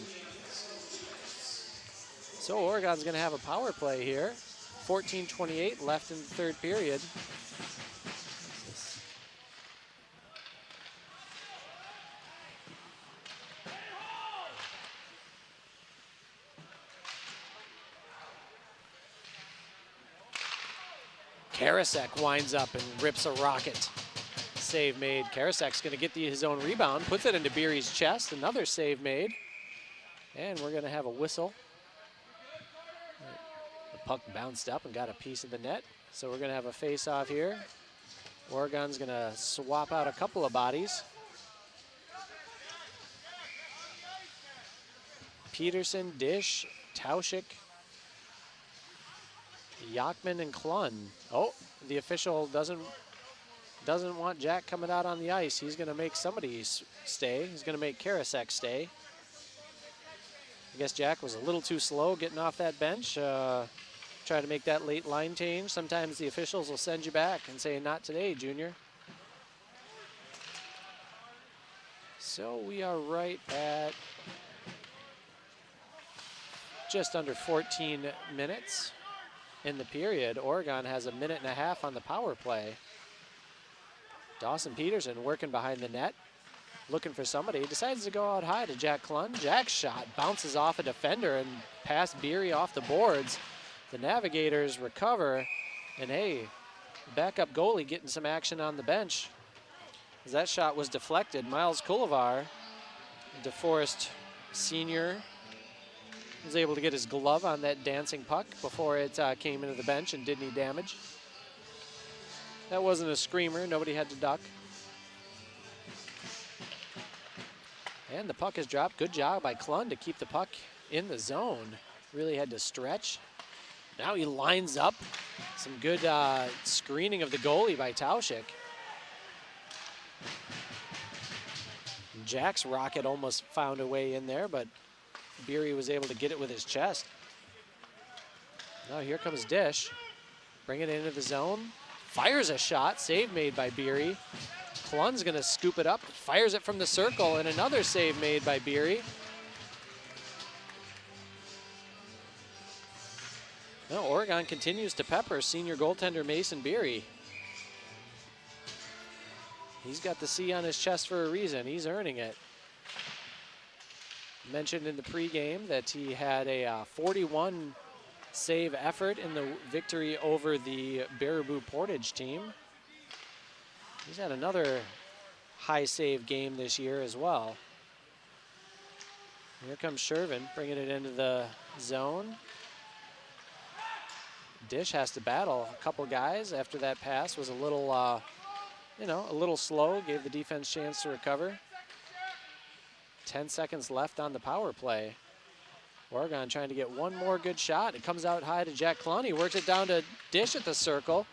So Oregon's going to have a power play here. 14:28 left in the third period. Karasek winds up and rips a rocket. Save made. Karasek's going to get his own rebound, puts it into Beery's chest. Another save made. And we're going to have a whistle. The puck bounced up and got a piece of the net. So we're going to have a face-off here. Oregon's going to swap out a couple of bodies. Peterson, Dish, Tauschik, Yakman, and Clun. Oh, the official doesn't want Jack coming out on the ice. He's going to make somebody stay. He's going to make Karasek stay. I guess Jack was a little too slow getting off that bench. Try to make that late line change. Sometimes the officials will send you back and say, not today, junior. So we are right at just under 14 minutes in the period. Oregon has a minute and a half on the power play. Dawson Peterson working behind the net, looking for somebody. He decides to go out high to Jack Clun. Jack's shot bounces off a defender and past Beery off the boards. The Navigators recover, and hey, backup goalie getting some action on the bench. As that shot was deflected, Miles Kulivar, DeForest senior, was able to get his glove on that dancing puck before it came into the bench and did any damage. That wasn't a screamer, nobody had to duck. And the puck is dropped. Good job by Clun to keep the puck in the zone. Really had to stretch. Now he lines up. Some good screening of the goalie by Tauschik. Jack's rocket almost found a way in there, but Beery was able to get it with his chest. Now here comes Dish. Bring it into the zone. Fires a shot. Save made by Beery. Clun's going to scoop it up. Fires it from the circle, and another save made by Beery. No, Oregon continues to pepper senior goaltender Mason Beery. He's got the C on his chest for a reason. He's earning it. Mentioned in the pregame that he had a 41 save effort in the victory over the Baraboo Portage team. He's had another high save game this year as well. Here comes Shervin bringing it into the zone. Dish has to battle a couple guys after that pass was a little, a little slow, gave the defense a chance to recover. 10 seconds left on the power play. Oregon trying to get one more good shot. It comes out high to Jack Clun. He works it down to Dish at the circle.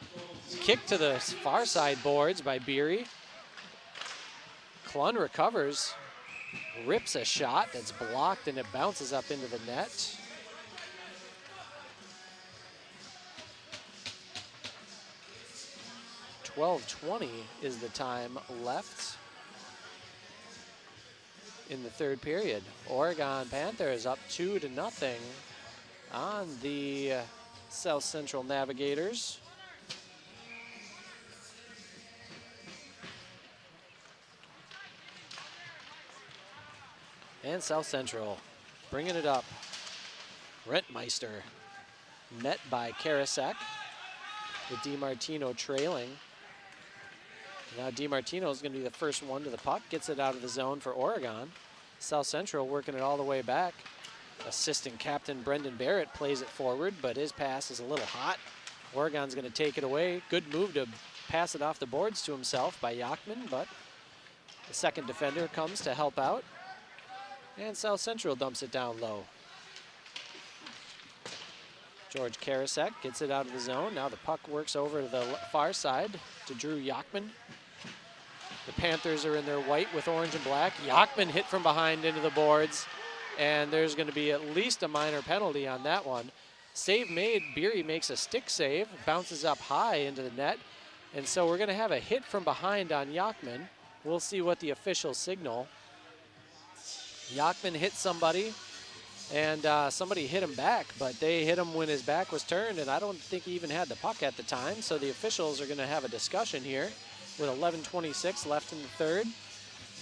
Kick to the far side boards by Beery. Clun recovers, rips a shot that's blocked, and it bounces up into the net. 12:20 is the time left in the third period. Oregon Panthers up 2-0 on the South Central Navigators. And South Central bringing it up. Rentmeister met by Karasek, with DiMartino trailing. Now DiMartino is going to be the first one to the puck, gets it out of the zone for Oregon. South Central working it all the way back. Assistant captain Brendan Barrett plays it forward, but his pass is a little hot. Oregon's going to take it away. Good move to pass it off the boards to himself by Yachman, but the second defender comes to help out. And South Central dumps it down low. George Karasek gets it out of the zone. Now the puck works over to the far side to Drew Yachman. The Panthers are in their white with orange and black. Yachman hit from behind into the boards, and there's going to be at least a minor penalty on that one. Save made. Beery makes a stick save, bounces up high into the net, and so we're going to have a hit from behind on Yachman. We'll see what the officials signal. Yachman hit somebody, and somebody hit him back, but they hit him when his back was turned, and I don't think he even had the puck at the time, so the officials are going to have a discussion here with 11:26 left in the third,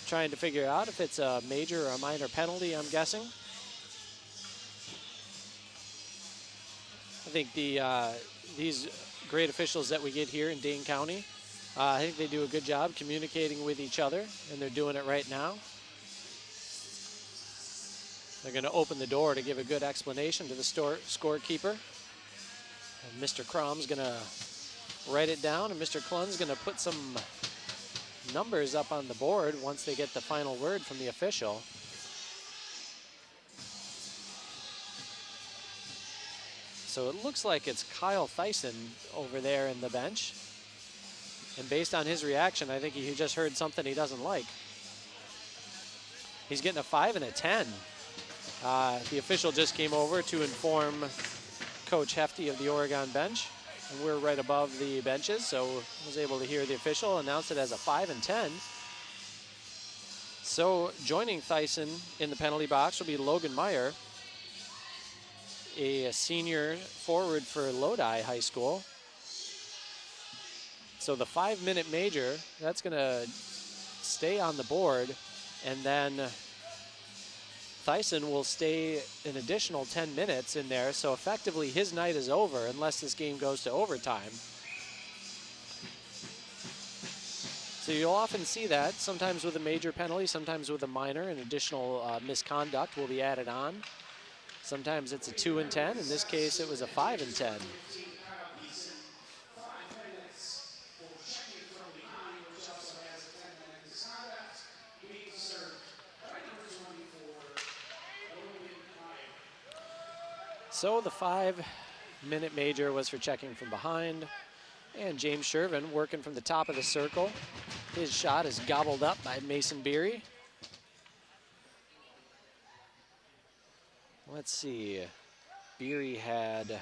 trying to figure out if it's a major or a minor penalty, I'm guessing. I think these great officials that we get here in Dane County, I think they do a good job communicating with each other, and they're doing it right now. They're going to open the door to give a good explanation to the scorekeeper. And Mr. Crom's going to write it down, and Mr. Klun's going to put some numbers up on the board once they get the final word from the official. So it looks like it's Kyle Thyssen over there in the bench. And based on his reaction, I think he just heard something he doesn't like. He's getting a 5 and a 10. The official just came over to inform Coach Hefty of the Oregon bench, and we're right above the benches, so I was able to hear the official announce it as a 5 and 10. So joining Thyssen in the penalty box will be Logan Meyer, a senior forward for Lodi High School. So the 5-minute major, that's going to stay on the board, and then Thyssen will stay an additional 10 minutes in there, so effectively his night is over unless this game goes to overtime. So you'll often see that, sometimes with a major penalty, sometimes with a minor, and additional misconduct will be added on. Sometimes it's a 2 and 10. In this case, it was a 5 and 10. So the 5-minute major was for checking from behind. And James Shervin working from the top of the circle. His shot is gobbled up by Mason Beery. Let's see. Beery had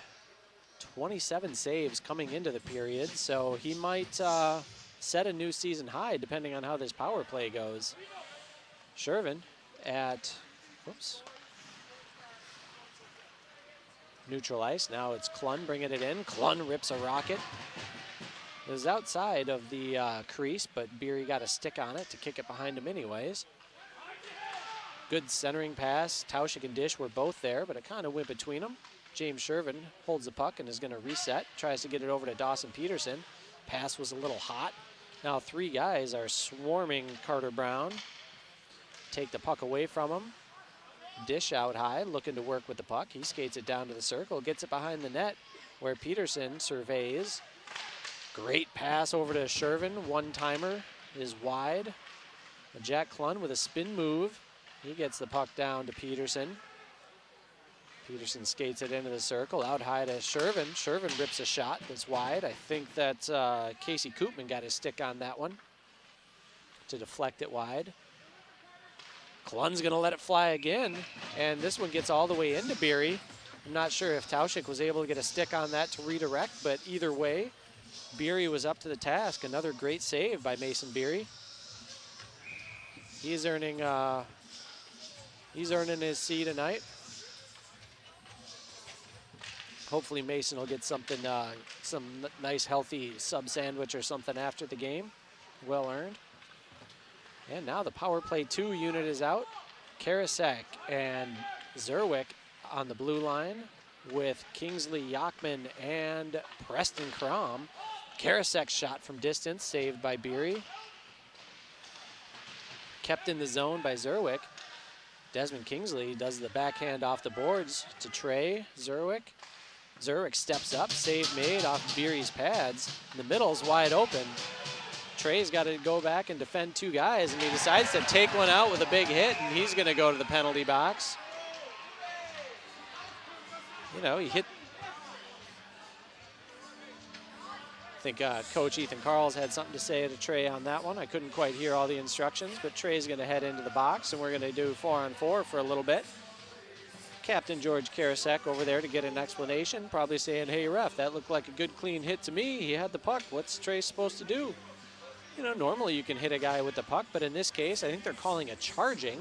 27 saves coming into the period, so he might set a new season high depending on how this power play goes. Shervin at, whoops. Neutral ice. Now it's Klun bringing it in. Klun rips a rocket. It was outside of the crease, but Beery got a stick on it to kick it behind him anyways. Good centering pass. Tauschik and Dish were both there, but it kind of went between them. James Shervin holds the puck and is going to reset. Tries to get it over to Dawson Peterson. Pass was a little hot. Now 3 guys are swarming Carter Brown. Take the puck away from him. Dish out high, looking to work with the puck. He skates it down to the circle, gets it behind the net, where Peterson surveys. Great pass over to Shervin. One-timer is wide. Jack Klun with a spin move. He gets the puck down to Peterson. Peterson skates it into the circle, out high to Shervin. Shervin rips a shot that's wide. I think that Casey Koopman got his stick on that one to deflect it wide. Klun's going to let it fly again, and this one gets all the way into Beery. I'm not sure if Tauschik was able to get a stick on that to redirect, but either way, Beery was up to the task. Another great save by Mason Beery. He's earning his C tonight. Hopefully Mason will get something, some nice healthy sub sandwich or something after the game. Well earned. And now the power play 2 unit is out. Karasek and Zerwick on the blue line with Kingsley, Yachman, and Preston Crom. Karasek's shot from distance, saved by Beery. Kept in the zone by Zerwick. Desmond Kingsley does the backhand off the boards to Trey Zerwick. Zerwick steps up, save made off Beery's pads. The middle's wide open. Trey's got to go back and defend 2 guys, and he decides to take one out with a big hit, and he's going to go to the penalty box. You know, he hit. I think Coach Ethan Carls had something to say to Trey on that one. I couldn't quite hear all the instructions, but Trey's going to head into the box, and we're going to do 4-on-4 for a little bit. Captain George Karasek over there to get an explanation, probably saying, hey, ref, that looked like a good, clean hit to me. He had the puck. What's Trey supposed to do? You know, normally you can hit a guy with the puck, but in this case, I think they're calling a charging.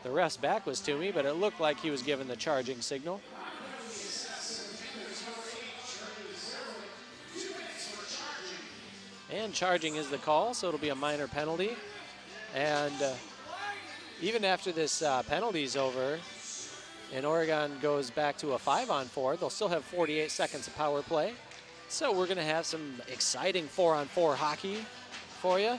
The ref's back was to me, but it looked like he was given the charging signal. And charging is the call, so it'll be a minor penalty. And even after this penalty's over, and Oregon goes back to a 5-on-4, they'll still have 48 seconds of power play. So we're going to have some exciting 4-on-4 hockey for you,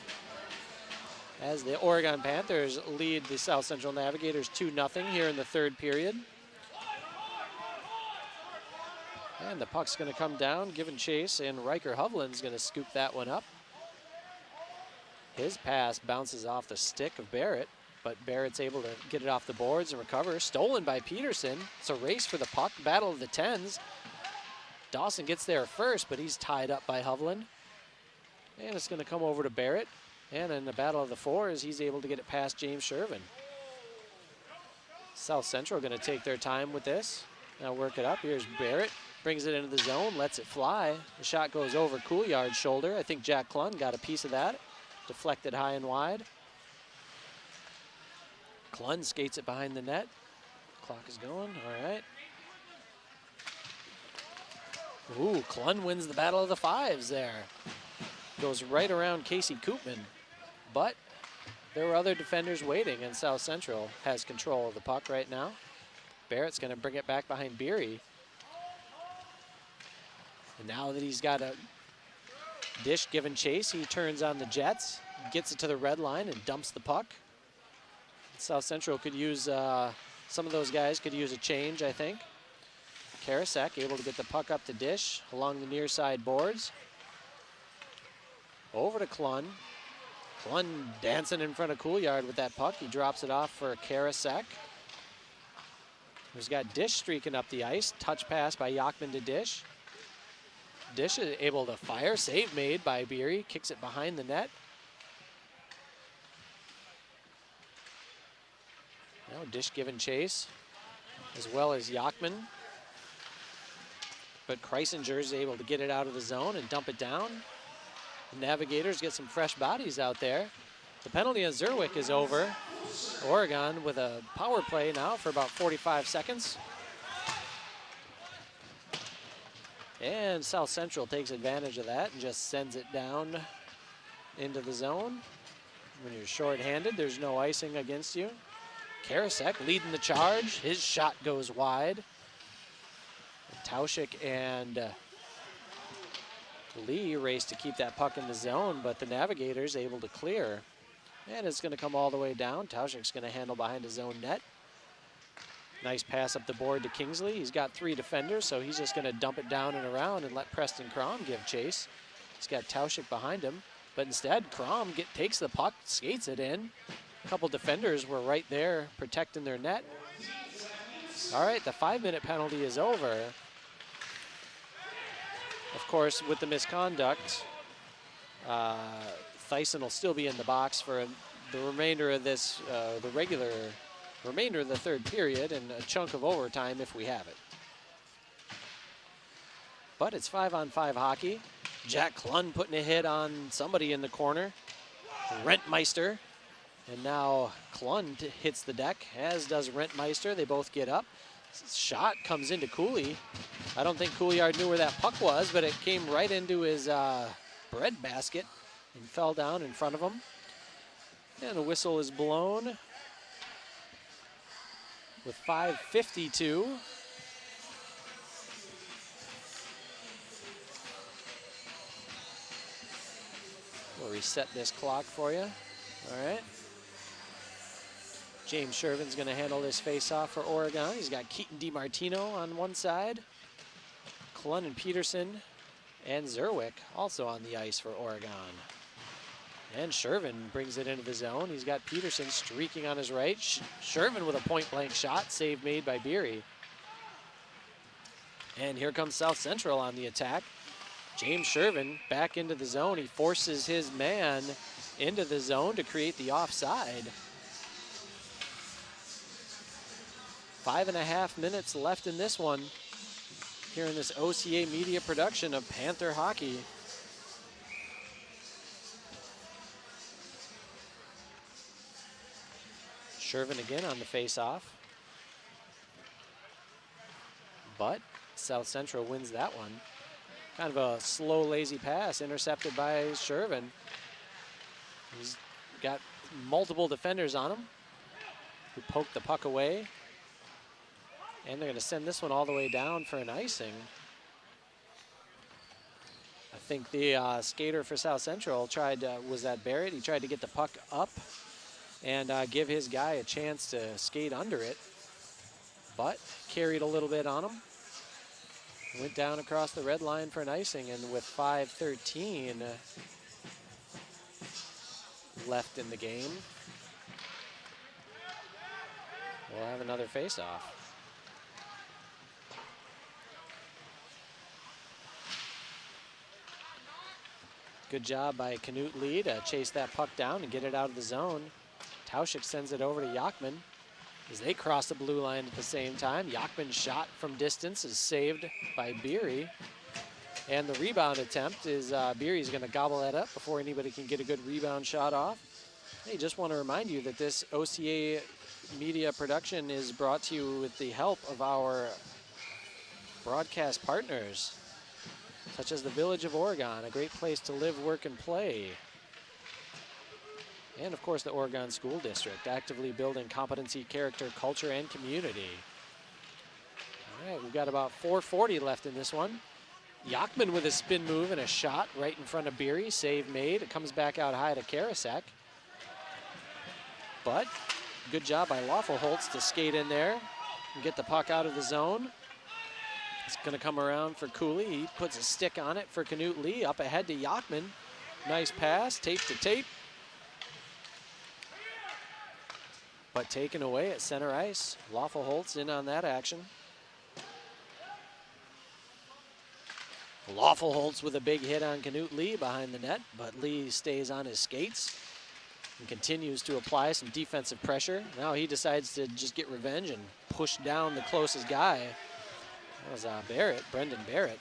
as the Oregon Panthers lead the South Central Navigators 2-0 here in the 3rd period. And the puck's going to come down, given chase, and Riker Hovland's going to scoop that one up. His pass bounces off the stick of Barrett, but Barrett's able to get it off the boards and recover. Stolen by Peterson. It's a race for the puck, battle of the 10s. Dawson gets there first, but he's tied up by Hovland. And it's going to come over to Barrett. And in the battle of the 4s, he's able to get it past James Shervin. South Central going to take their time with this. Now work it up. Here's Barrett. Brings it into the zone, lets it fly. The shot goes over Couillard's shoulder. I think Jack Klun got a piece of that. Deflected high and wide. Klun skates it behind the net. Clock is going, all right. Ooh, Klun wins the battle of the 5s there. Goes right around Casey Koopman. But there were other defenders waiting, and South Central has control of the puck right now. Barrett's going to bring it back behind Beery. And now that he's got a dish given chase, he turns on the Jets, gets it to the red line, and dumps the puck. South Central could use, some of those guys could use a change, I think. Karasek able to get the puck up the dish along the near side boards. Over to Klun. Klun dancing in front of Couillard with that puck. He drops it off for Karasek, who's got Dish streaking up the ice. Touch pass by Yachman to Dish. Dish is able to fire. Save made by Beery. Kicks it behind the net. Now Dish given chase, as well as Yachman. But Kreisinger is able to get it out of the zone and dump it down. The Navigators get some fresh bodies out there. The penalty on Zerwick is over. Oregon with a power play now for about 45 seconds. And South Central takes advantage of that and just sends it down into the zone. When you're short-handed, there's no icing against you. Karasek leading the charge. His shot goes wide. Tauschik and Lee race to keep that puck in the zone, but the Navigators able to clear. And it's going to come all the way down. Tauschik's going to handle behind his own net. Nice pass up the board to Kingsley. He's got 3 defenders, so he's just going to dump it down and around and let Preston Crom give chase. He's got Tauschik behind him, but instead Crom takes the puck, skates it in. A couple defenders were right there protecting their net. All right, the 5-minute penalty is over. Of course, with the misconduct, Thyssen will still be in the box for the remainder of this, remainder of the 3rd period and a chunk of overtime if we have it. But it's 5-on-5 hockey. Jack Klun putting a hit on somebody in the corner. Rentmeister. And now Klun hits the deck, as does Rentmeister. They both get up. Shot comes into Cooley. I don't think Couliard knew where that puck was, but it came right into his bread basket and fell down in front of him. And a whistle is blown with 5:52. We'll reset this clock for you. All right. James Shervin's going to handle this face-off for Oregon. He's got Keaton DiMartino on one side. Klun and Peterson and Zerwick also on the ice for Oregon. And Shervin brings it into the zone. He's got Peterson streaking on his right. Shervin with a point-blank shot, save made by Beery. And here comes South Central on the attack. James Shervin back into the zone. He forces his man into the zone to create the offside. 5.5 minutes left in this one here in this OCA Media production of Panther hockey. Shervin again on the face-off. But South Central wins that one. Kind of a slow, lazy pass intercepted by Shervin. He's got multiple defenders on him who poke the puck away. And they're going to send this one all the way down for an icing. I think the skater for South Central tried, was that Barrett? He tried to get the puck up and give his guy a chance to skate under it, but carried a little bit on him. Went down across the red line for an icing, and with 5:13 left in the game, we'll have another face-off. Good job by Knut Lee to chase that puck down and get it out of the zone. Tauschik sends it over to Yachman as they cross the blue line at the same time. Yachman's shot from distance is saved by Beery. And the rebound attempt is Beery's going to gobble that up before anybody can get a good rebound shot off. Hey, just want to remind you that this OCA Media production is brought to you with the help of our broadcast partners, such as the Village of Oregon, a great place to live, work, and play. And of course, the Oregon School District, actively building competency, character, culture, and community. All right, we've got about 4:40 left in this one. Yachman with a spin move and a shot right in front of Beery, save made. It comes back out high to Karasek. But good job by Lawful-Holtz to skate in there and get the puck out of the zone. It's going to come around for Cooley. He puts a stick on it for Knut Lee. Up ahead to Yachman. Nice pass, tape to tape. But taken away at center ice. Lawful-Holtz in on that action. Lawful-Holtz with a big hit on Knut Lee behind the net, but Lee stays on his skates and continues to apply some defensive pressure. Now he decides to just get revenge and push down the closest guy. That was Barrett, Brendan Barrett.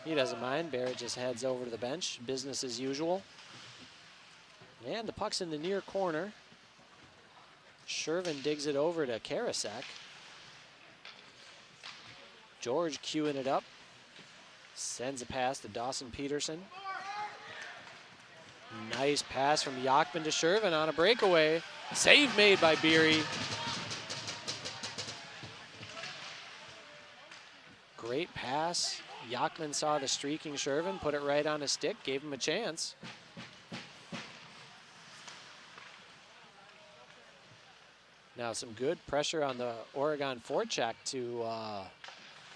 He doesn't mind. Barrett just heads over to the bench. Business as usual. And the puck's in the near corner. Shervin digs it over to Karasek. George queuing it up. Sends a pass to Dawson Peterson. Nice pass from Yachman to Shervin on a breakaway. Save made by Beery. Great pass. Yachman saw the streaking Shervin, put it right on his stick, gave him a chance. Now some good pressure on the Oregon forecheck to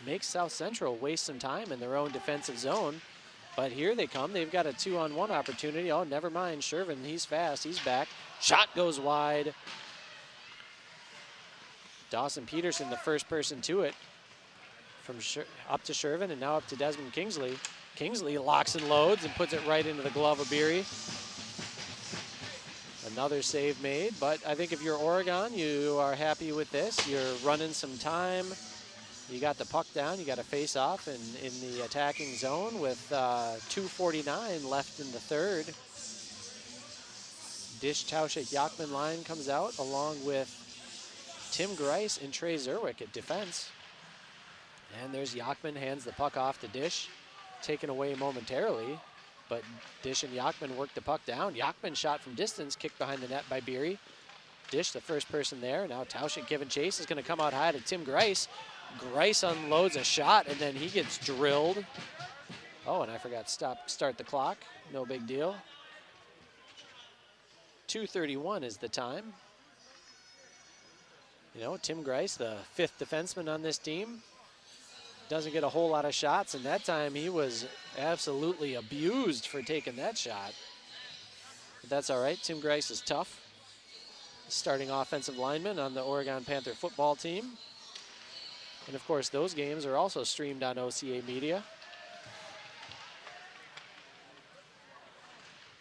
make South Central waste some time in their own defensive zone. But here they come. They've got a 2-on-1 opportunity. Oh, never mind. Shervin, he's fast. He's back. Shot goes wide. Dawson Peterson, the first person to it. From up to Shervin and now up to Desmond Kingsley. Kingsley locks and loads and puts it right into the glove of Beery. Another save made, but I think if you're Oregon, you are happy with this. You're running some time. You got the puck down. You got to face off in the attacking zone with 2:49 left in the third. Dish Tauschik Yachman line comes out along with Tim Grice and Trey Zerwick at defense. And there's Yachman, hands the puck off to Dish, taken away momentarily, but Dish and Yachman work the puck down. Yachman shot from distance, kicked behind the net by Beery. Dish, the first person there. Now Tauschik giving chase, is going to come out high to Tim Grice. Grice unloads a shot, and then he gets drilled. Oh, and I forgot start the clock. No big deal. 2:31 is the time. You know, Tim Grice, the 5th defenseman on this team, doesn't get a whole lot of shots, and that time he was absolutely abused for taking that shot. But that's all right. Tim Grice is tough. Starting offensive lineman on the Oregon Panther football team. And of course, those games are also streamed on OCA Media.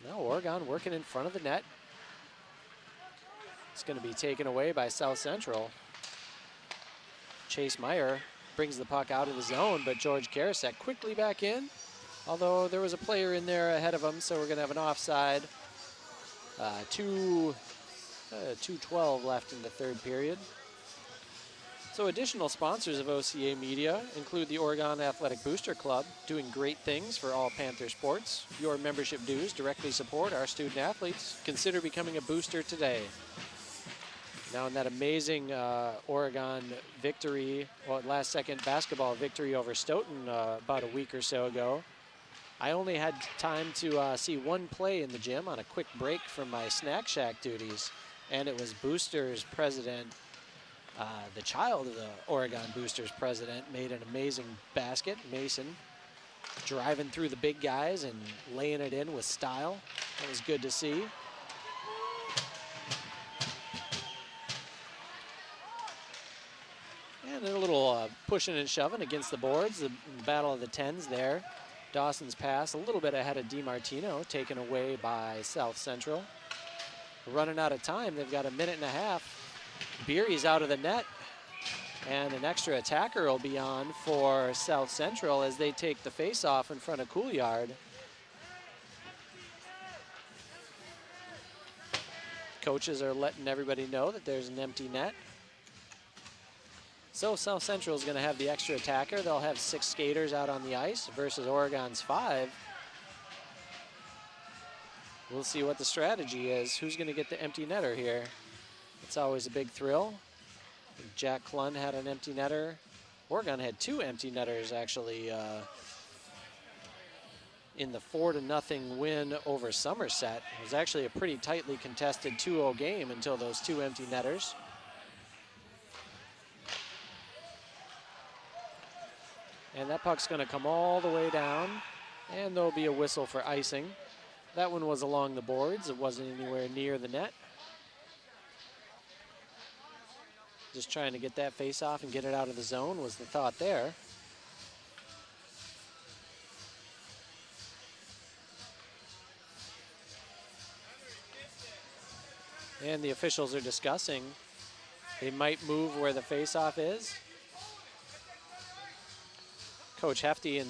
Now Oregon working in front of the net. It's going to be taken away by South Central. Chase Meyer brings the puck out of the zone, but George Karasek quickly back in. Although there was a player in there ahead of him, so we're going to have an offside. 2:12 left in the third period. So additional sponsors of OCA Media include the Oregon Athletic Booster Club, doing great things for all Panther sports. Your membership dues directly support our student athletes. Consider becoming a booster today. Now in that amazing Oregon victory, well, last second basketball victory over Stoughton about a week or so ago, I only had time to see one play in the gym on a quick break from my Snack Shack duties, and it was Boosters president, the child of the Oregon Boosters president, made an amazing basket. Mason driving through the big guys and laying it in with style. That was good to see. And a little pushing and shoving against the boards, the battle of the tens there. Dawson's pass a little bit ahead of DiMartino, taken away by South Central. Running out of time, they've got a minute and a half. Beery's out of the net, and an extra attacker will be on for South Central as they take the face-off in front of Couillard. Coaches are letting everybody know that there's an empty net. So South Central is going to have the extra attacker. They'll have 6 skaters out on the ice versus Oregon's 5. We'll see what the strategy is. Who's going to get the empty netter here? It's always a big thrill. Jack Klund had an empty netter. Oregon had 2 empty netters actually in the 4-0 win over Somerset. It was actually a pretty tightly contested 2-0 game until those 2 empty netters. And that puck's going to come all the way down, and there'll be a whistle for icing. That one was along the boards. It wasn't anywhere near the net. Just trying to get that face off and get it out of the zone was the thought there. And the officials are discussing. They might move where the face-off is. Coach Hefty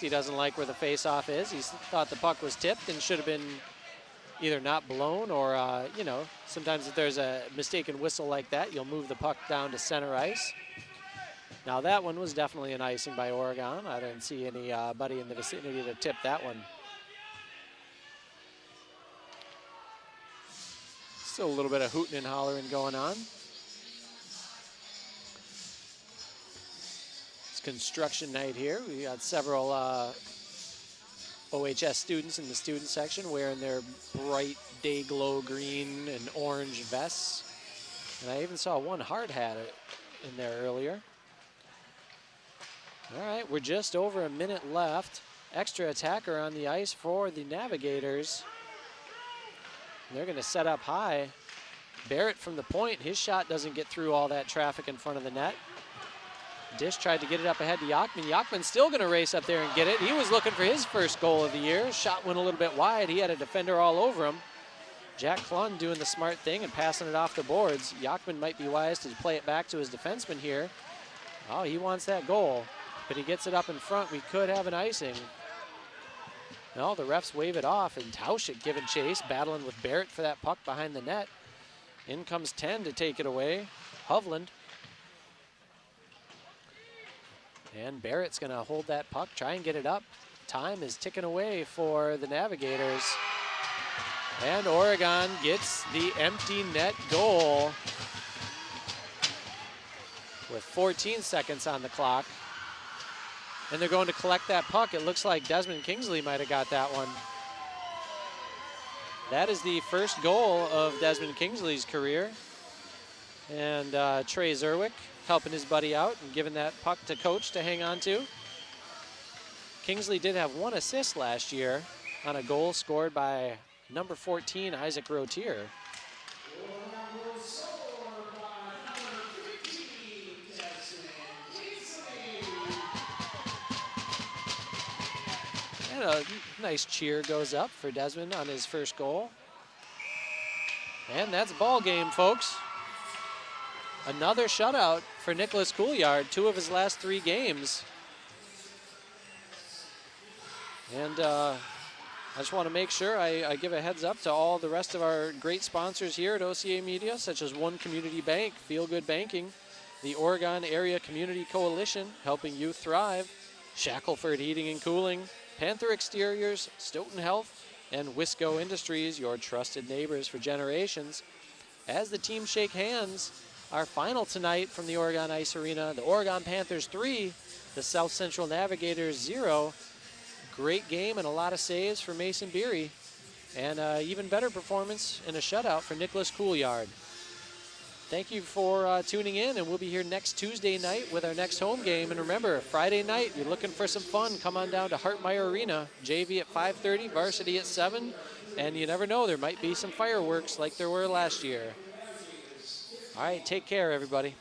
doesn't like where the face-off is. He thought the puck was tipped and should have been either not blown or, you know, sometimes if there's a mistaken whistle like that, you'll move the puck down to center ice. Now that one was definitely an icing by Oregon. I didn't see anybody in the vicinity to tip that one. Still a little bit of hooting and hollering going on. It's construction night here. We got several OHS students in the student section wearing their bright day glow green and orange vests. And I even saw one hard hat in there earlier. All right, we're just over a minute left. Extra attacker on the ice for the Navigators. They're going to set up high. Barrett from the point. His shot doesn't get through all that traffic in front of the net. Dish tried to get it up ahead to Yachman. Yachman's still going to race up there and get it. He was looking for his first goal of the year. Shot went a little bit wide. He had a defender all over him. Jack Klund doing the smart thing and passing it off the boards. Yachman might be wise to play it back to his defenseman here. Oh, he wants that goal, but he gets it up in front. We could have an icing. No, the refs wave it off, and Tauschik giving chase, battling with Barrett for that puck behind the net. In comes 10 to take it away, Hovland. And Barrett's gonna hold that puck, try and get it up. Time is ticking away for the Navigators. And Oregon gets the empty net goal with 14 seconds on the clock. And they're going to collect that puck. It looks like Desmond Kingsley might have got that one. That is the first goal of Desmond Kingsley's career. And Trey Zerwick helping his buddy out and giving that puck to coach to hang on to. Kingsley did have 1 assist last year on a goal scored by number 14, Isaac Rotier. And a nice cheer goes up for Desmond on his first goal. And that's ball game, folks. Another shutout for Nicholas Couillard, 2 of his last 3 games. And I just want to make sure I give a heads up to all the rest of our great sponsors here at OCA Media, such as One Community Bank, Feel Good Banking, the Oregon Area Community Coalition, helping youth thrive, Shackelford Heating and Cooling, Panther Exteriors, Stoughton Health, and Wisco Industries, your trusted neighbors for generations. As the teams shake hands, our final tonight from the Oregon Ice Arena, the Oregon Panthers 3, the South Central Navigators 0. Great game and a lot of saves for Mason Beery. And even better performance in a shutout for Nicholas Couillard. Thank you for tuning in, and we'll be here next Tuesday night with our next home game. And remember, Friday night, you're looking for some fun, come on down to Hartmeyer Arena. JV at 5:30, varsity at 7. And you never know, there might be some fireworks like there were last year. All right, take care, everybody.